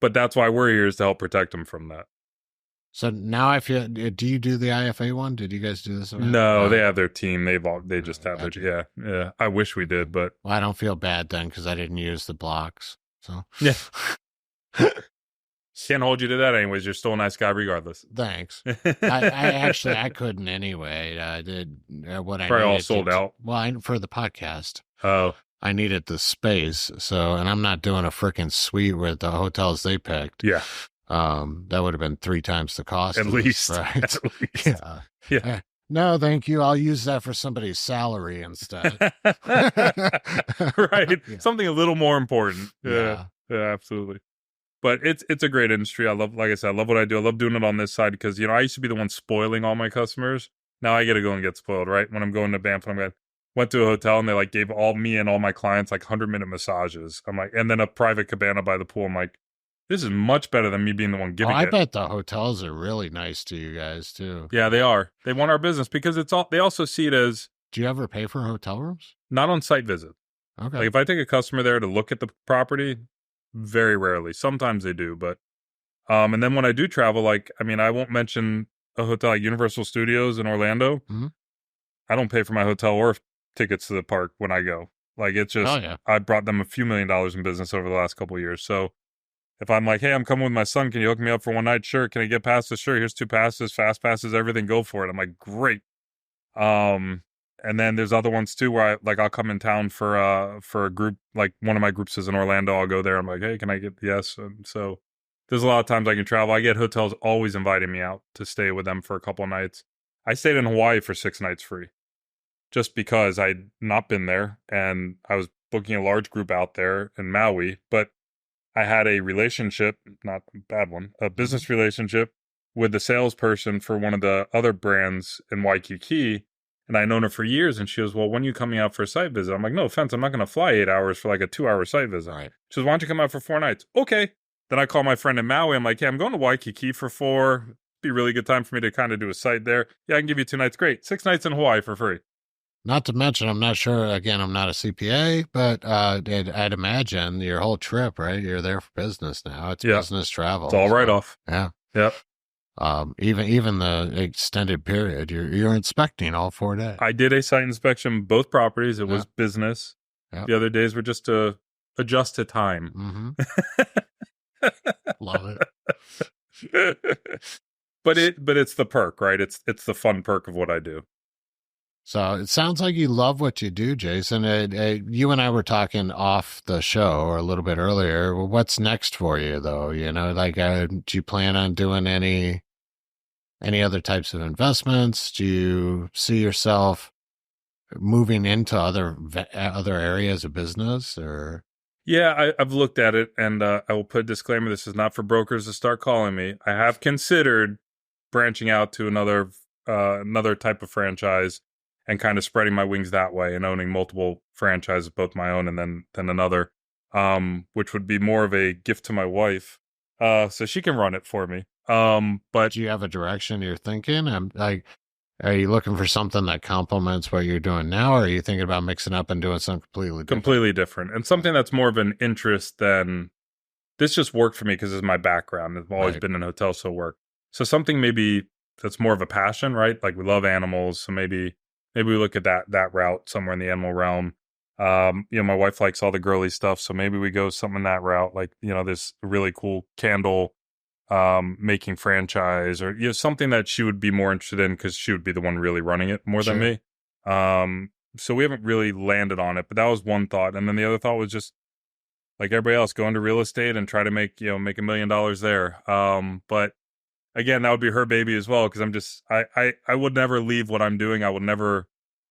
But that's why we're here, is to help protect them from that. So now I feel, do you do the IFA one? Did you guys do this event? No, they have their team. They just have their, yeah. I wish we did, but. Well, I don't feel bad then because I didn't use the blocks. So. Yeah. Can't hold you to that anyways. You're still a nice guy regardless. Thanks. I couldn't anyway. I did what I probably needed all sold out. Well, for the podcast. Oh. I needed the space. So, and I'm not doing a freaking suite with the hotels they picked. Yeah. That would have been 3 times the cost. At least. Right? At least. Yeah. Yeah. No, thank you. I'll use that for somebody's salary instead. Right. Yeah. Something a little more important. Yeah. Yeah, absolutely. But it's a great industry. I love, like I said, I love what I do. I love doing it on this side because, I used to be the one spoiling all my customers. Now I get to go and get spoiled, right? When I'm going to Banff, went to a hotel and they gave all my clients 100-minute massages. I'm like, and then a private cabana by the pool. I'm like, this is much better than me being the one giving it. I bet the hotels are really nice to you guys too. Yeah, they are. They want our business because they also see it as. Do you ever pay for hotel rooms? Not on site visit. Okay. If I take a customer there to look at the property, very rarely. Sometimes they do, but and then when I do travel, I won't mention a hotel like Universal Studios in Orlando. Mm-hmm. I don't pay for my hotel or tickets to the park when I go. It's just, I brought them a few $1 million in business over the last couple of years. So if I'm like, hey, I'm coming with my son, can you hook me up for one night? Sure. Can I get passes? Sure. Here's 2 passes, fast passes, everything. Go for it. I'm like, great. And then there's other ones too where I'll come in town for a group, one of my groups is in Orlando. I'll go there. I'm like, hey, can I get yes? So there's a lot of times I can travel. I get hotels always inviting me out to stay with them for a couple of nights. I stayed in Hawaii for 6 nights free just because I'd not been there and I was booking a large group out there in Maui, but I had a relationship, not a bad one, a business relationship with the salesperson for one of the other brands in Waikiki. And I'd known her for years. And she goes, well, when are you coming out for a site visit? I'm like, no offense, I'm not going to fly 8 hours for a 2-hour site visit. Right. She goes, why don't you come out for 4 nights? Okay. Then I call my friend in Maui. I'm like, yeah, I'm going to Waikiki for 4. It'd be a really good time for me to kind of do a site there. Yeah, I can give you 2 nights. Great. 6 nights in Hawaii for free. Not to mention, I'm not sure, again, I'm not a CPA, but I'd imagine your whole trip, right? You're there for business now. It's business travel. It's all right off. Yeah. Yep. Even the extended period, you're inspecting all 4 days. I did a site inspection, both properties. It was business. Yep. The other days were just to adjust to time. Mm-hmm. Love it. But it's the perk, right? It's the fun perk of what I do. So it sounds like you love what you do, Jason. You and I were talking off the show or a little bit earlier. Well, what's next for you, though? Do you plan on doing any other types of investments? Do you see yourself moving into other areas of business? Or yeah, I've looked at it, and I will put a disclaimer: this is not for brokers to start calling me. I have considered branching out to another type of franchise and kind of spreading my wings that way and owning multiple franchises, both my own and then another, which would be more of a gift to my wife, so she can run it for me. But do you have a direction you're thinking? Are you looking for something that complements what you're doing now, or are you thinking about mixing up and doing something completely different? And something that's more of an interest than this just worked for me because it's my background. I've always been in hotels, so work. So something maybe that's more of a passion, right? We love animals, so maybe we look at that route somewhere in the animal realm. My wife likes all the girly stuff, so maybe we go something in that route. This really cool candle making franchise, or something that she would be more interested in because she would be the one really running it more than me. So we haven't really landed on it, but that was one thought. And then the other thought was just like everybody else, go into real estate and try to make $1 million there. But again, that would be her baby as well, because I would never leave what I'm doing.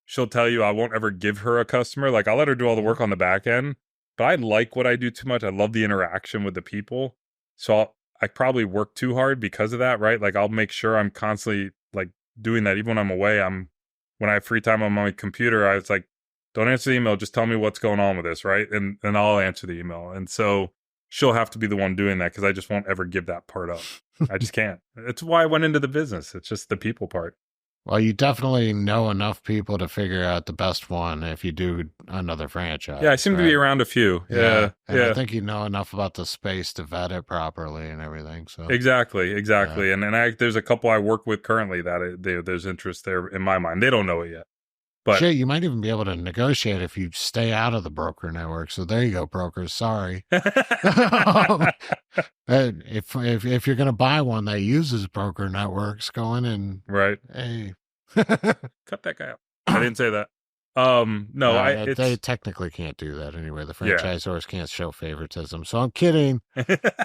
She'll tell you I won't ever give her a customer. I'll let her do all the work on the back end, but I like what I do too much. I love the interaction with the people. So I probably work too hard because of that, right? I'll make sure I'm constantly doing that. Even when I'm away, when I have free time on my computer, I was like, don't answer the email. Just tell me what's going on with this, right? And I'll answer the email. And so she'll have to be the one doing that because I just won't ever give that part up. I just can't. It's why I went into the business. It's just the people part. Well, you definitely know enough people to figure out the best one if you do another franchise. Yeah, I seem to be around a few. Yeah. And I think you know enough about the space to vet it properly and everything. So Exactly. And there's a couple I work with currently that there's interest there in my mind. They don't know it yet. But shit, you might even be able to negotiate if you stay out of the broker network. So there you go, brokers. Sorry. If you're going to buy one that uses broker networks, go in and right. Hey, cut that guy out. I didn't say that. No, they technically can't do that anyway. The franchisors can't show favoritism. So I'm kidding.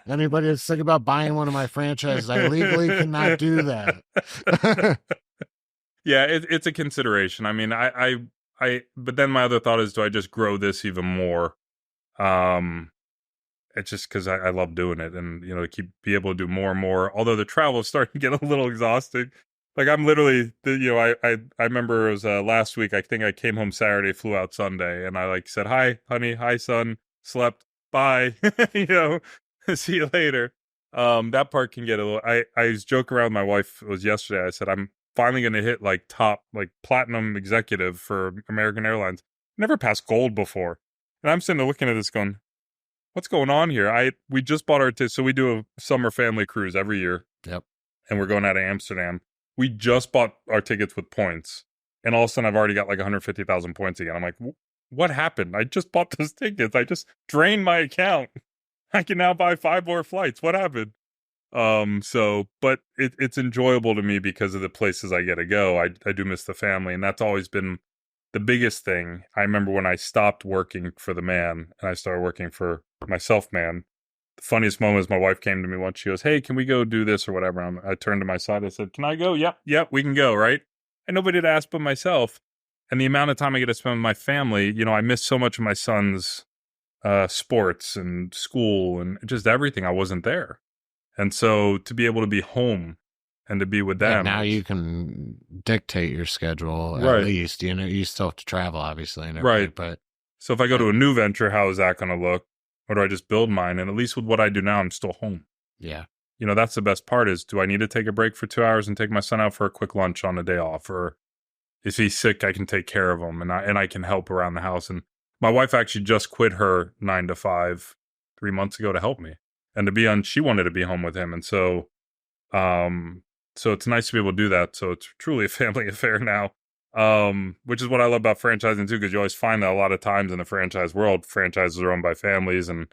Anybody that's thinking about buying one of my franchises, I legally cannot do that. Yeah, it's a consideration. I mean, but then my other thought is, do I just grow this even more? It's just because I love doing it, and be able to do more and more. Although the travel is starting to get a little exhausting. Like I'm literally, I remember it was last week. I think I came home Saturday, flew out Sunday, and I said, "Hi, honey. Hi, son. Slept. Bye. See you later." That part can get a little. I was joking around with my wife. It was yesterday. I said, "I'm finally going to hit top platinum executive for American Airlines. Never passed gold before." And I'm sitting there looking at this going, what's going on here? We just bought our tickets. So we do a summer family cruise every year. Yep. And we're going out of Amsterdam. We just bought our tickets with points. And all of a sudden I've already got 150,000 points again. I'm like, what happened? I just bought those tickets. I just drained my account. I can now buy 5 more flights. What happened? But it's enjoyable to me because of the places I get to go. I do miss the family, and that's always been the biggest thing. I remember when I stopped working for the man and I started working for myself, man. The funniest moment is my wife came to me once. She goes, "Hey, can we go do this or whatever?" I turned to my side. I said, "Can I go?" Yep, we can go, right? And nobody to ask but myself. And the amount of time I get to spend with my family, I miss so much of my son's sports and school and just everything. I wasn't there. And so to be able to be home and to be with them. Now you can dictate your schedule at least. You still have to travel, obviously. And right. But so if I go to a new venture, how is that going to look? Or do I just build mine? And at least with what I do now, I'm still home. Yeah. That's the best part is, do I need to take a break for 2 hours and take my son out for a quick lunch on a day off? Or if he's sick, I can take care of him and I can help around the house. And my wife actually just quit her 9 to 5 3 months ago to help me. And she wanted to be home with him. And so it's nice to be able to do that. So it's truly a family affair now, which is what I love about franchising too, because you always find that a lot of times in the franchise world, franchises are owned by families. And,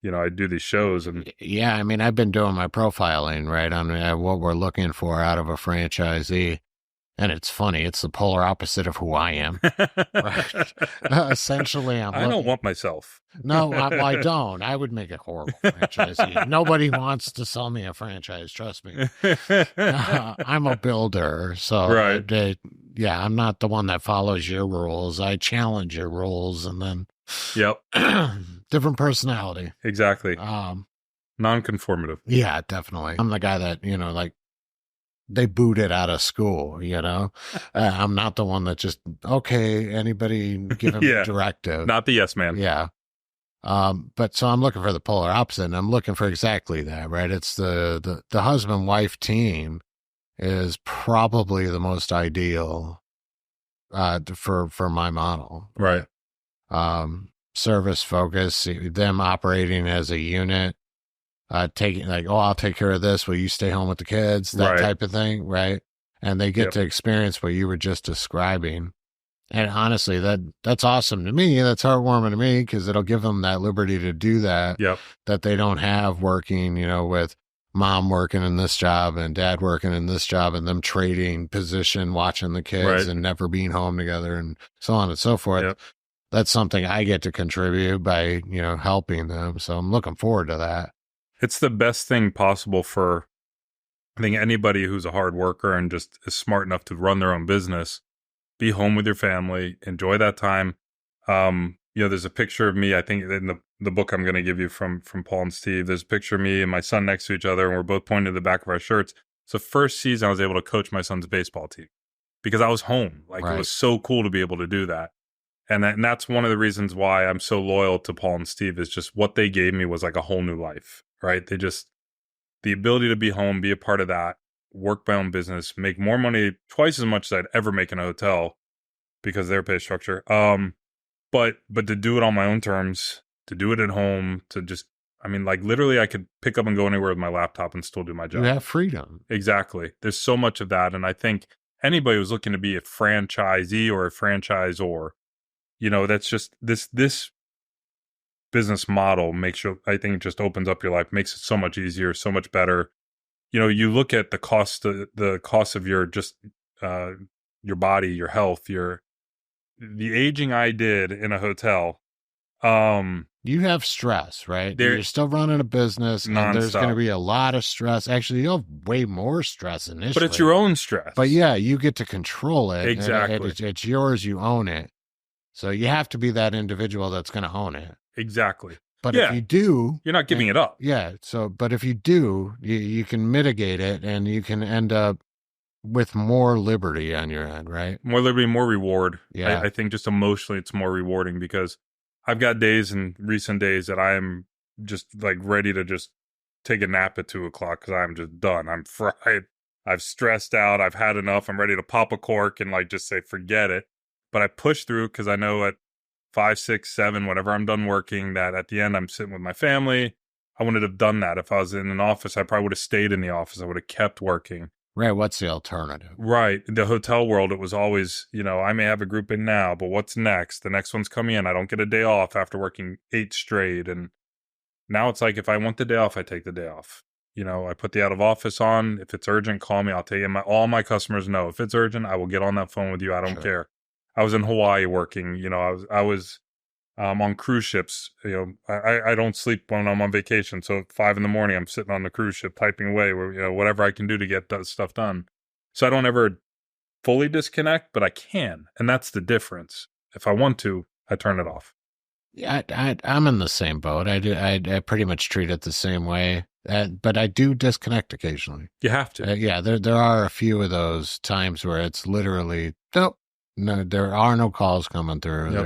I do these shows. And yeah, I mean, I've been doing my profiling, right, on what we're looking for out of a franchisee. And it's funny. It's the polar opposite of who I am. Right? Essentially, I don't want myself. No, I don't. I would make a horrible franchisee. Nobody wants to sell me a franchise. Trust me. I'm a builder. So, right. I'm not the one that follows your rules. I challenge your rules and then yep. Different personality. Exactly. Non-conformative. Yeah, definitely. I'm the guy that, they booted out of school, I'm not the one that just, okay, anybody give him a directive. Not the yes man. Yeah. But so I'm looking for the polar opposite, and I'm looking for exactly that, right? It's the husband-wife team is probably the most ideal for my model. Right. Service focus, them operating as a unit. Taking I'll take care of this. Will you stay home with the kids? That type of thing, right? And they get to experience what you were just describing. And honestly, that's awesome to me. That's heartwarming to me because it'll give them that liberty to do that. Yep. That they don't have working, with mom working in this job and dad working in this job and them trading position, watching the kids and never being home together and so on and so forth. Yep. That's something I get to contribute by, helping them. So I'm looking forward to that. It's the best thing possible for, I think, anybody who's a hard worker and just is smart enough to run their own business. Be home with your family, enjoy that time. There's a picture of me, I think in the book I'm going to give you from Paul and Steve, there's a picture of me and my son next to each other, and we're both pointing to the back of our shirts. It's the first season I was able to coach my son's baseball team because I was home. It was so cool to be able to do that. And that's one of the reasons why I'm so loyal to Paul and Steve, is just what they gave me was like a whole new life, right? The ability to be home, be a part of that, work my own business, make more money, twice as much as I'd ever make in a hotel because of their pay structure. But to do it on my own terms, to do it at home, like literally I could pick up and go anywhere with my laptop and still do my job. You have freedom. Exactly. There's so much of that. And I think anybody who's looking to be a franchisee or a franchisor, that's just this business model I think it just opens up your life, makes it so much easier, so much better. You look at the cost of your your body, your health, the aging I did in a hotel. You have stress, right? You're still running a business, and there's going to be a lot of stress. Actually, you'll have way more stress initially. But it's your own stress. But yeah, you get to control it. Exactly. It's yours. You own it. So you have to be that individual that's going to own it. Exactly. But if you do, you're not giving it up. Yeah. But if you do, you can mitigate it, and you can end up with more liberty on your end, right? More liberty, more reward. Yeah. I think just emotionally it's more rewarding, because I've got days in recent days that I am just like ready to just take a nap at 2:00 because I'm just done. I'm fried. I've stressed out. I've had enough. I'm ready to pop a cork and like just say, forget it. But I push through because I know at 5, 6, 7, whenever I'm done working, that at the end I'm sitting with my family. I wouldn't have done that. If I was in an office, I probably would have stayed in the office. I would have kept working. Right. What's the alternative? Right. The hotel world, it was always, I may have a group in now, but what's next? The next one's coming in. I don't get a day off after working 8 straight. And now it's like, if I want the day off, I take the day off. I put the out of office on. If it's urgent, call me. I'll tell you. All my customers know if it's urgent, I will get on that phone with you. I don't care. I was in Hawaii working. I was on cruise ships. I don't sleep when I'm on vacation. So at 5 a.m, I'm sitting on the cruise ship typing away, whatever I can do to get that stuff done. So I don't ever fully disconnect, but I can, and that's the difference. If I want to, I turn it off. Yeah, I'm in the same boat. I pretty much treat it the same way. But I do disconnect occasionally. You have to. Yeah, there are a few of those times where it's literally no, there are no calls coming through. Yep.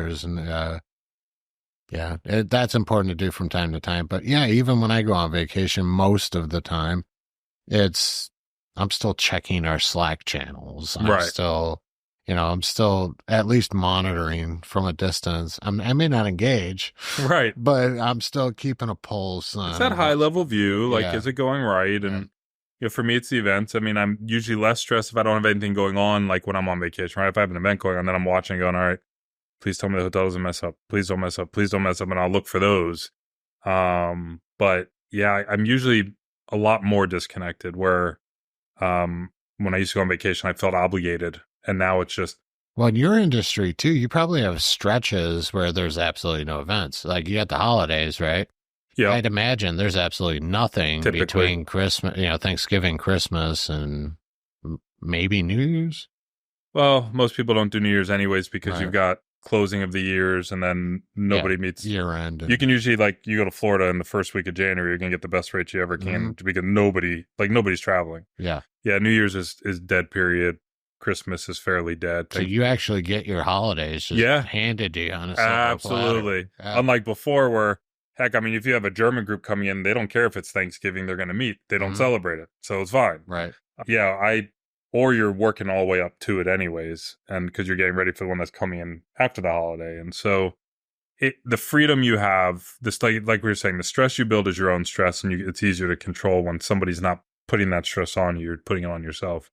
There's that's important to do from time to time. But yeah, even when I go on vacation, most of the time, I'm still checking our Slack channels. I'm still at least monitoring from a distance. I may not engage, right, but I'm still keeping a pulse. It's that high level view. Like, is it going right? And for me, it's the events. I mean, I'm usually less stressed if I don't have anything going on. Like when I'm on vacation, right? If I have an event going on, then I'm watching, going, all right, please tell me the hotel doesn't mess up. Please don't mess up. Please don't mess up. And I'll look for those. But yeah, I'm usually a lot more disconnected, where when I used to go on vacation, I felt obligated. And now it's just. Well, in your industry too, you probably have stretches where there's absolutely no events. Like you got the holidays, right? Yeah. I'd imagine there's absolutely nothing between Christmas, Thanksgiving, Christmas, and maybe New Year's. Well, most people don't do New Year's anyways, because you've got closing of the years, and then nobody meets year end. You can usually, like, you go to Florida in the first week of January, you're gonna get the best rates you ever can, because nobody's traveling. Yeah. New Year's is dead period. Christmas is fairly dead. So you actually get your holidays just handed to you on a silver absolutely. Unlike before, where heck, I mean, if you have a German group coming in, they don't care if it's Thanksgiving, they're going to meet. They don't celebrate it, so it's fine. Right. Or you're working all the way up to it anyways, and because you're getting ready for the one that's coming in after the holiday. And so the freedom you have, this like we were saying, the stress you build is your own stress, and it's easier to control when somebody's not putting that stress on you, you're putting it on yourself.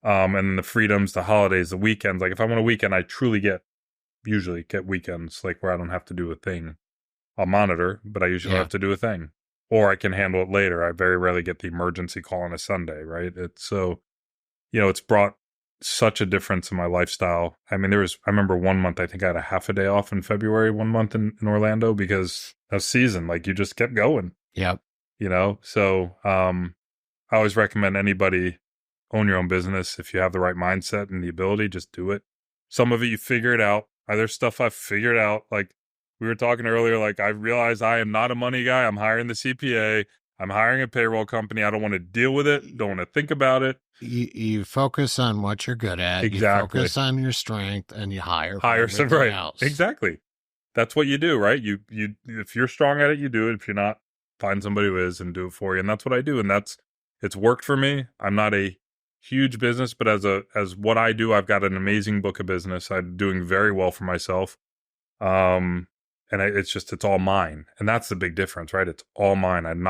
And then the freedoms, the holidays, the weekends. Like if I want a weekend, I usually get weekends like where I don't have to do a thing. I'll monitor, but I usually don't have to do a thing. Or I can handle it later. I very rarely get the emergency call on a Sunday, right? It's so, it's brought such a difference in my lifestyle. I mean, I remember one month, I think I had a half a day off in February, one month in Orlando, because of season. Like you just kept going. Yep. So I always recommend anybody own your own business. If you have the right mindset and the ability, just do it. Some of it you figure it out. There's stuff I've figured out. Like we were talking earlier, like I realized I am not a money guy. I'm hiring the CPA. I'm hiring a payroll company. I don't want to deal with it. Don't want to think about it. You focus on what you're good at. Exactly. You focus on your strength, and you hire for Hire everything some, right. else. Exactly. That's what you do, right? You if you're strong at it, you do it. If you're not, find somebody who is and do it for you. And that's what I do. And it's worked for me. I'm not a huge business, but as what I do, I've got an amazing book of business. I'm doing very well for myself. And it's all mine. And that's the big difference, right? It's all mine.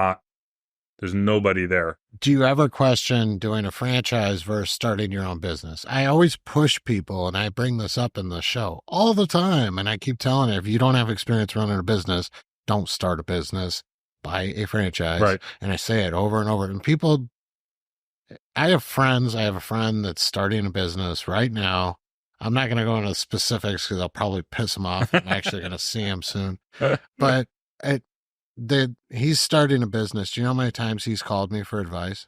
There's nobody there. Do you ever question doing a franchise versus starting your own business? I always push people, and I bring this up in the show all the time. And I keep telling it, if you don't have experience running a business, don't start a business, buy a franchise. Right. And I say it over and over. And people, I have friends. I have a friend that's starting a business right now. I'm not going to go into specifics because I'll probably piss him off. I'm actually going to see him soon. But he's starting a business. Do you know how many times he's called me for advice?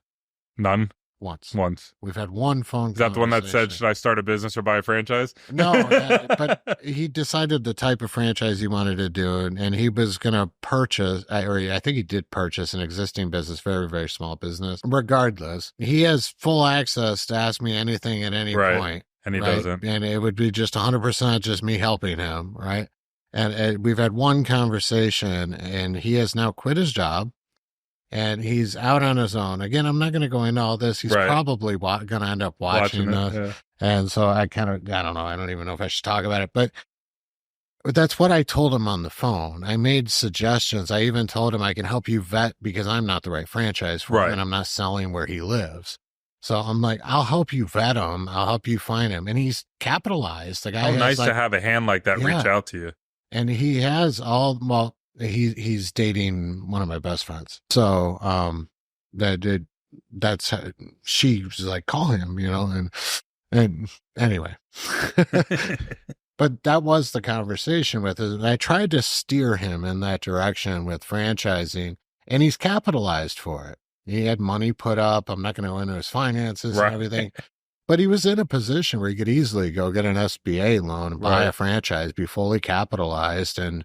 None. Once. We've had one phone Is that the one that said, should I start a business or buy a franchise? No, but he decided the type of franchise he wanted to do, and he was going to purchase, or I think he did purchase an existing business, very, very small business. Regardless, he has full access to ask me anything at any point. And he doesn't. And it would be just 100% just me helping him, right? And we've had one conversation, and he has now quit his job, and he's out on his own. Again, I'm not going to go into all this. He's probably going to end up watching this. Yeah. And so I don't know. I don't even know if I should talk about it. But that's what I told him on the phone. I made suggestions. I even told him I can help you vet because I'm not the right franchise for him, and I'm not selling where he lives. So I'm like, I'll help you vet him. I'll help you find him. And he's capitalized. The guy nice to have a hand like that reach out to you. And he has he's dating one of my best friends. So that's how, she was like, call him, and anyway. But that was the conversation with it. And I tried to steer him in that direction with franchising, and he's capitalized for it. He had money put up. I'm not going to go into his finances and everything. But he was in a position where he could easily go get an SBA loan and buy a franchise, be fully capitalized, and,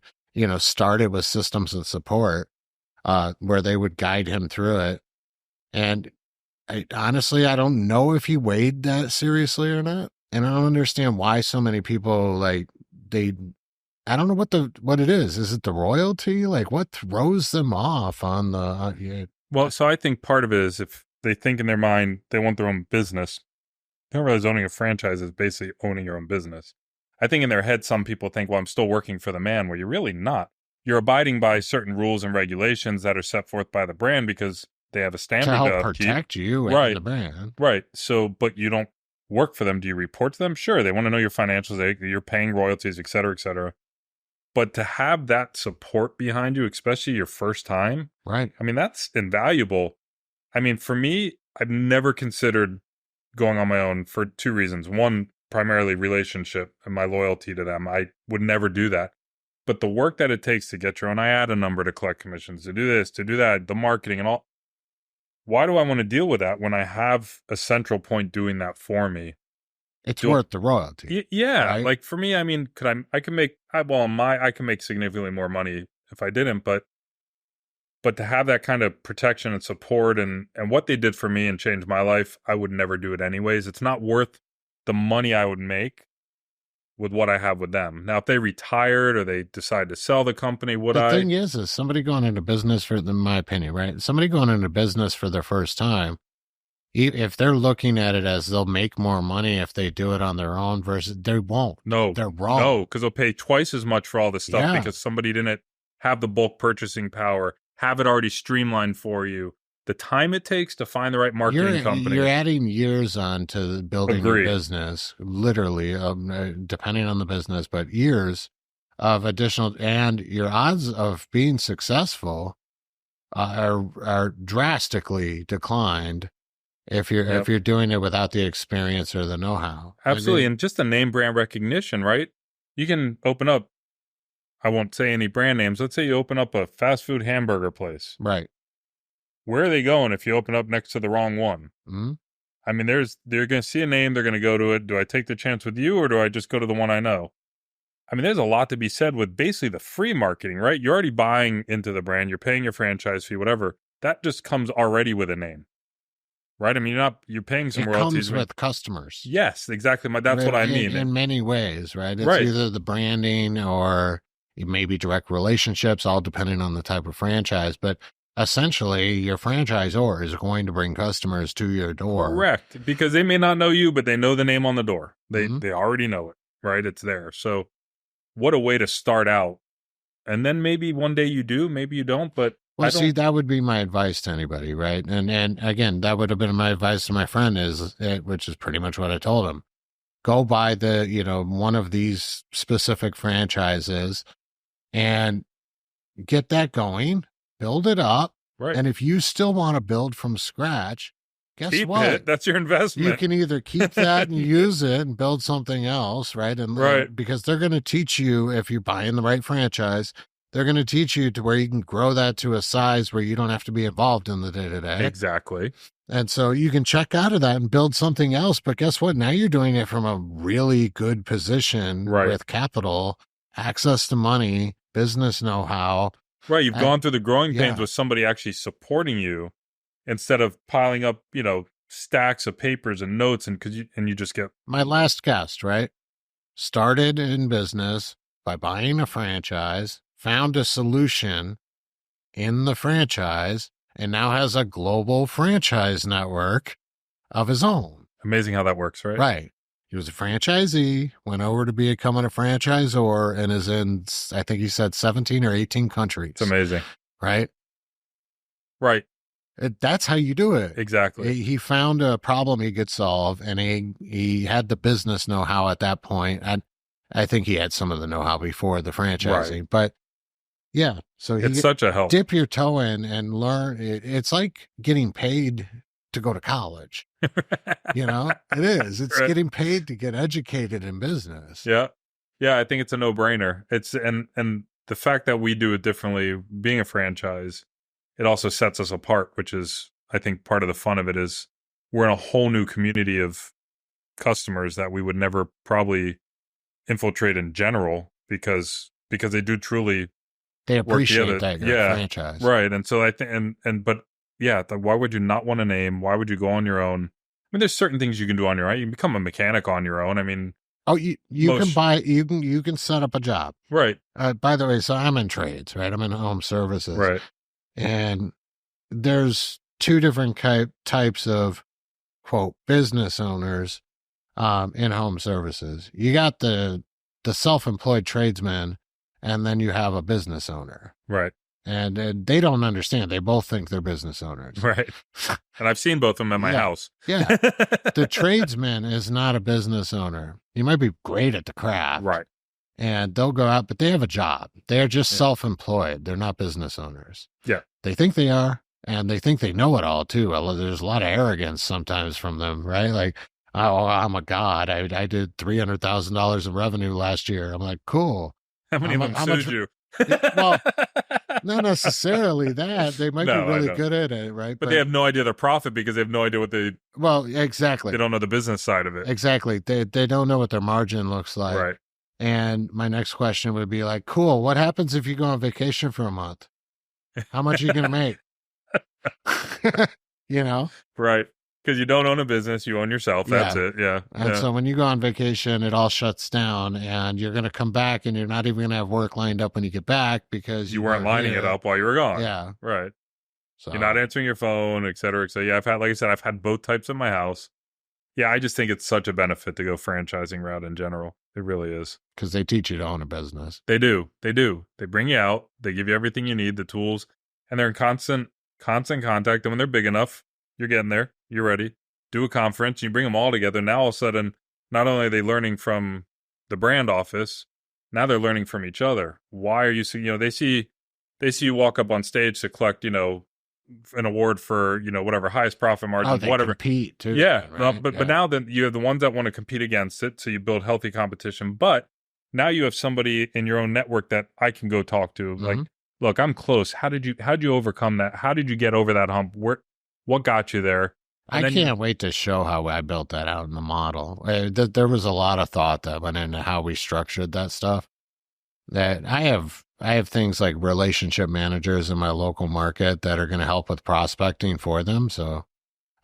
start it with systems and support where they would guide him through it. And honestly, I don't know if he weighed that seriously or not. And I don't understand why so many people, I don't know what it is. Is it the royalty? What throws them off on the... Well, so I think part of it is if they think in their mind they want their own business, they don't realize owning a franchise is basically owning your own business. I think in their head, some people think, well, I'm still working for the man, where you're really not. You're abiding by certain rules and regulations that are set forth by the brand because they have a standard to help protect you and the brand. Right. So, but you don't work for them. Do you report to them? Sure. They want to know your financials. You're paying royalties, et cetera, et cetera. But to have that support behind you, especially your first time, right? I mean, that's invaluable. I mean, for me, I've never considered going on my own for two reasons. One, primarily relationship and my loyalty to them. I would never do that. But the work that it takes to get your own, I add a number to collect commissions, to do this, to do that, the marketing and all. Why do I want to deal with that when I have a central point doing that for me? It's worth the royalty. Yeah. Right? Like for me, I mean, I can make significantly more money if I didn't, but to have that kind of protection and support and what they did for me and change my life, I would never do it anyways. It's not worth the money I would make with what I have with them. Now, if they retired or they decide to sell the company, The thing is somebody going into business in my opinion, right? Somebody going into business for their first time, if they're looking at it as they'll make more money if they do it on their own versus they won't. No, they're wrong. No, because they'll pay twice as much for all this stuff because somebody didn't have the bulk purchasing power, have it already streamlined for you. The time it takes to find the right marketing company. You're adding years on to building your business, literally, depending on the business, but years of additional, and your odds of being successful are drastically declined if you're doing it without the experience or the know-how. Absolutely. And just the name brand recognition, right? You can open up, I won't say any brand names. Let's say you open up a fast food hamburger place. Right. Where are they going if you open up next to the wrong one? Mm-hmm. I mean, they're going to see a name, they're going to go to it. Do I take the chance with you or do I just go to the one I know? I mean, there's a lot to be said with basically the free marketing, right? You're already buying into the brand. You're paying your franchise fee, whatever. that just comes already with a name, right? I mean, you're paying some royalties. It comes with customers. Yes, exactly. That's what I mean. In many ways, right? It's right. either the branding or maybe direct relationships, all depending on the type of franchise. But essentially, your franchisor is going to bring customers to your door. Correct. Because they may not know you, but they know the name on the door. They already know it, right? It's there. So what a way to start out. And then maybe one day you do, maybe you don't, but well, see, that would be my advice to anybody, right? And again, that would have been my advice to my friend, which is pretty much what I told him. Go buy one of these specific franchises and get that going, build it up. Right. And if you still want to build from scratch, guess what? It. That's your investment. You can either keep that and use it and build something else, right? And because they're going to teach you, if you're buying the right franchise, they're going to teach you to where you can grow that to a size where you don't have to be involved in the day-to-day. Exactly. And so you can check out of that and build something else. But guess what? Now you're doing it from a really good position with capital, access to money, business know-how. Right. You've gone through the growing pains with somebody actually supporting you instead of piling up, stacks of papers and notes and you just get. My last guest, right? Started in business by buying a franchise, found a solution in the franchise, and now has a global franchise network of his own. Amazing how that works, right? Right. He was a franchisee, went over to becoming a franchisor, and is in, I think he said 17 or 18 countries. It's amazing. Right? Right. That's how you do it. Exactly. He found a problem he could solve, and he had the business know-how at that point. And I think he had some of the know-how before the franchising. Right. But yeah, so it's such a help. Dip your toe in and learn. It's like getting paid to go to college. It is. It's getting paid to get educated in business. Yeah. Yeah, I think it's a no-brainer. It's and the fact that we do it differently, being a franchise, it also sets us apart, which is, I think, part of the fun of it is we're in a whole new community of customers that we would never probably infiltrate in general because they do truly. They appreciate that franchise. Right. And so I think, but yeah, why would you not want a name? Why would you go on your own? I mean, there's certain things you can do on your own. You can become a mechanic on your own. I mean, you can set up a job. Right. By the way, so I'm in trades, right? I'm in home services. Right. And there's two different types of, quote, business owners in home services. You got the self-employed tradesman, and then you have a business owner. Right. And they don't understand. They both think they're business owners. Right. And I've seen both of them at my house. Yeah. The tradesman is not a business owner. He might be great at the craft. Right. And they'll go out, but they have a job. They're just self-employed. They're not business owners. Yeah. They think they are, and they think they know it all, too. There's a lot of arrogance sometimes from them, right? Like, oh, I'm a god. I did $300,000 in revenue last year. I'm like, cool. How many of them sued you? Well, not necessarily that. They might be really good at it, right? But they have no idea their profit because they have no idea what they... Well, exactly. They don't know the business side of it. Exactly. They don't know what their margin looks like. Right. And my next question would be like, cool, what happens if you go on vacation for a month? How much are you going to make? Right. Because you don't own a business, you own yourself. That's it. Yeah. And so when you go on vacation, it all shuts down, and you're going to come back, and you're not even going to have work lined up when you get back because you weren't lining it up while you were gone. Yeah. Right. So you're not answering your phone, et cetera. So yeah, I've had both types in my house. Yeah, I just think it's such a benefit to go franchising route in general. It really is. Because they teach you to own a business. They do. They bring you out. They give you everything you need, the tools, and they're in constant contact. And when they're big enough, you're getting there. You're ready. Do a conference. You bring them all together. Now all of a sudden, not only are they learning from the brand office, now they're learning from each other. Why are you they see you walk up on stage to collect, an award for, whatever, highest profit margin, they whatever. Compete too. Yeah. Right? But now then you have the ones that want to compete against it. So you build healthy competition. But now you have somebody in your own network that I can go talk to. Mm-hmm. Like, look, I'm close. How'd you overcome that? How did you get over that hump? What got you there? I can't wait to show how I built that out in the model. There was a lot of thought that went into how we structured that stuff. That I have I have things like relationship managers in my local market that are going to help with prospecting for them. So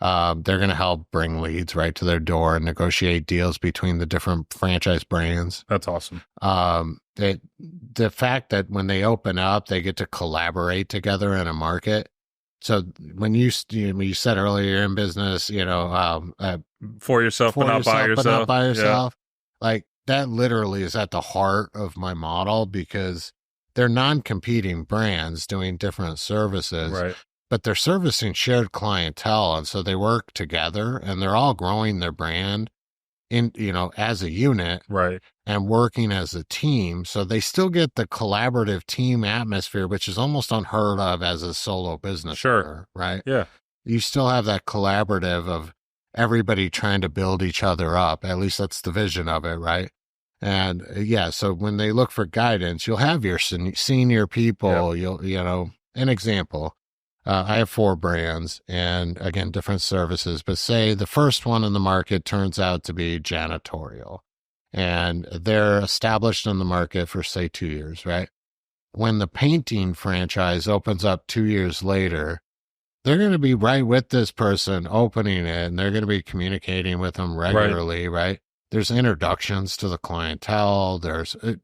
they're going to help bring leads right to their door and negotiate deals between the different franchise brands. That's awesome. The fact that when they open up, they get to collaborate together in a market. So when you said earlier you're in business, For yourself, but not by yourself. But not by yourself. Yeah. Like that literally is at the heart of my model, because they're non-competing brands doing different services. Right. But they're servicing shared clientele, and so they work together, and they're all growing their brand as a unit, right, and working as a team. So they still get the collaborative team atmosphere, which is almost unheard of as a solo business owner, right? Yeah. You still have that collaborative of everybody trying to build each other up. At least that's the vision of it, right? And so when they look for guidance, you'll have your senior people. Yep. An example. I have 4 brands and, again, different services, but say the first one in the market turns out to be janitorial, and they're established in the market for, say, 2 years, right? When the painting franchise opens up 2 years later, they're going to be right with this person opening it, and they're going to be communicating with them regularly, right? There's introductions to the clientele.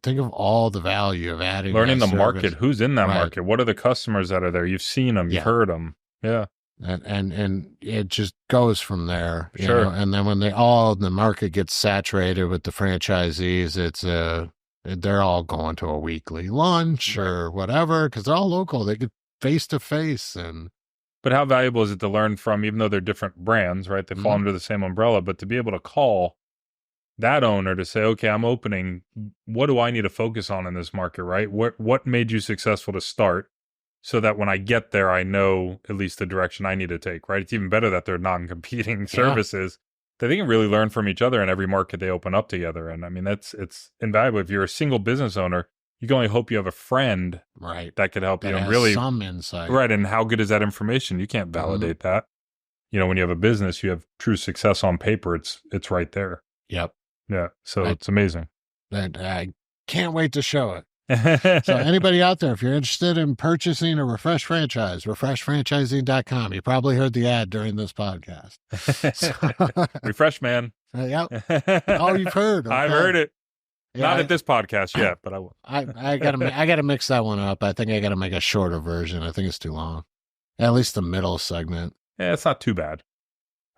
Think of all the value of adding learning the service. Market. Who's in that market? What are the customers that are there? You've seen them, you've heard them. Yeah. And it just goes from there. Sure. And then when the market gets saturated with the franchisees, they're all going to a weekly lunch or whatever, because they're all local. They get face to face. But how valuable is it to learn from, even though they're different brands, right? They fall under the same umbrella, but to be able to call that owner to say, okay, I'm opening, what do I need to focus on in this market, right? What made you successful to start, so that when I get there, I know at least the direction I need to take, right? It's even better that they're non-competing services, that they can really learn from each other in every market they open up together. And I mean, it's invaluable. If you're a single business owner, you can only hope you have a friend that could help you and really some insight. Right. And how good is that information? You can't validate that. When you have a business, you have true success on paper. It's right there. Yep. Yeah, so it's amazing. And I can't wait to show it. So anybody out there, if you're interested in purchasing a Refresh franchise, refreshfranchising.com. You probably heard the ad during this podcast. Refresh, man. Yep. Oh, you've heard. Okay. I've heard it. Yeah, not at this podcast yet, but I will. I gotta mix that one up. I think I gotta make a shorter version. I think it's too long. At least the middle segment. Yeah, it's not too bad.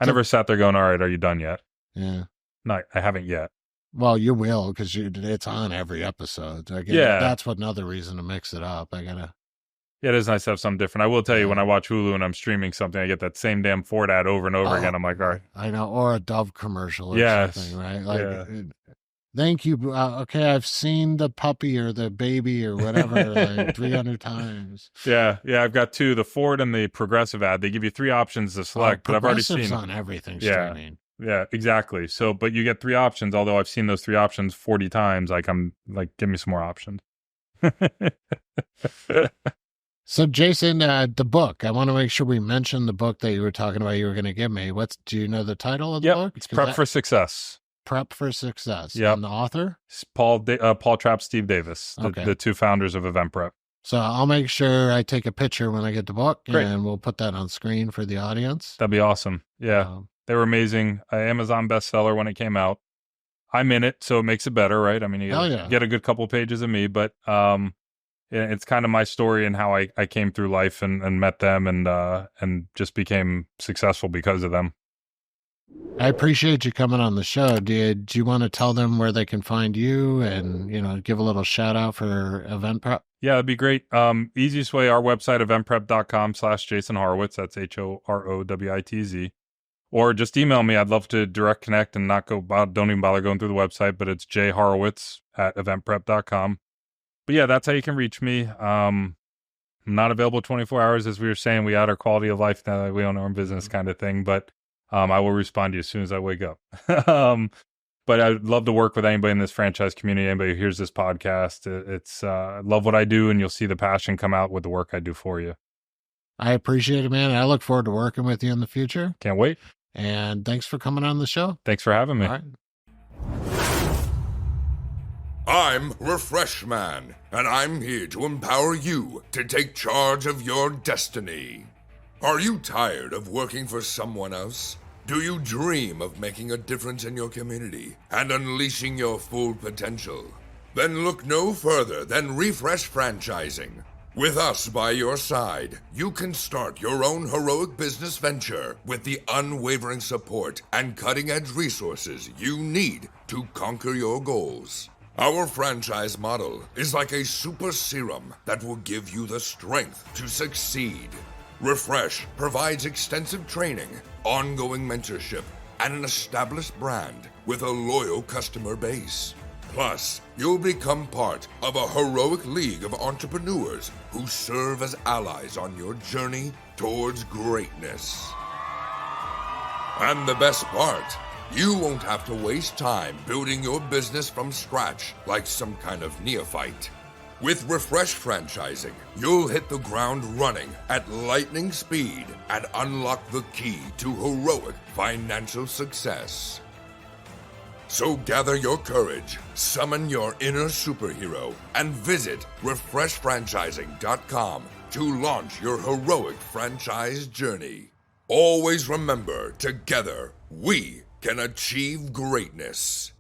I never sat there going, all right, are you done yet? Yeah. No, I haven't yet. Well, you will, because it's on every episode. That's another reason to mix it up. Yeah, it is nice to have something different. I will tell you, when I watch Hulu and I'm streaming something, I get that same damn Ford ad over and over again. I'm like, all right. I know, or a Dove commercial or something, right? Thank you. Okay, I've seen the puppy or the baby or whatever 300 times. Yeah, I've got 2, the Ford and the Progressive ad. They give you 3 options to select, but I've already seen on everything streaming. Yeah, exactly. So, but you get 3 options, although I've seen those 3 options 40 times. I'm like, give me some more options. So, Jason, the book, I want to make sure we mention the book that you were talking about you were going to give me. Do you know the title of the book? It's Prep for Success. Prep for Success. Yeah. And the author? Paul Trapp, Steve Davis, the 2 founders of Eventprep. So I'll make sure I take a picture when I get the book, and we'll put that on screen for the audience. That'd be awesome. Yeah. They were amazing. Amazon bestseller when it came out. I'm in it, so it makes it better, right? I mean, you get a good couple pages of me, but it's kind of my story and how I came through life and met them and just became successful because of them. I appreciate you coming on the show. Do you want to tell them where they can find you and, give a little shout out for Eventprep? Yeah, that'd be great. Easiest way, our website, eventprep.com/Jason Horowitz. That's HOROWITZ. Or just email me. I'd love to direct connect and don't even bother going through the website, but it's jhorowitz@eventprep.com. But yeah, that's how you can reach me. I'm not available 24 hours, as we were saying. We add our quality of life now that we own our own business kind of thing, but I will respond to you as soon as I wake up. But I'd love to work with anybody in this franchise community, anybody who hears this podcast. I love what I do, and you'll see the passion come out with the work I do for you. I appreciate it, man. I look forward to working with you in the future. Can't wait. And thanks for coming on the show. Thanks for having me. All right. I'm Refreshman, and I'm here to empower you to take charge of your destiny. Are you tired of working for someone else? Do you dream of making a difference in your community and unleashing your full potential? Then look no further than Refresh Franchising. With us by your side, you can start your own heroic business venture with the unwavering support and cutting-edge resources you need to conquer your goals. Our franchise model is like a super serum that will give you the strength to succeed. Refresh provides extensive training, ongoing mentorship, and an established brand with a loyal customer base. Plus, you'll become part of a heroic league of entrepreneurs who serve as allies on your journey towards greatness. And the best part, you won't have to waste time building your business from scratch like some kind of neophyte. With Refresh Franchising, you'll hit the ground running at lightning speed and unlock the key to heroic financial success. So gather your courage, summon your inner superhero, and visit refreshfranchising.com to launch your heroic franchise journey. Always remember, together, we can achieve greatness.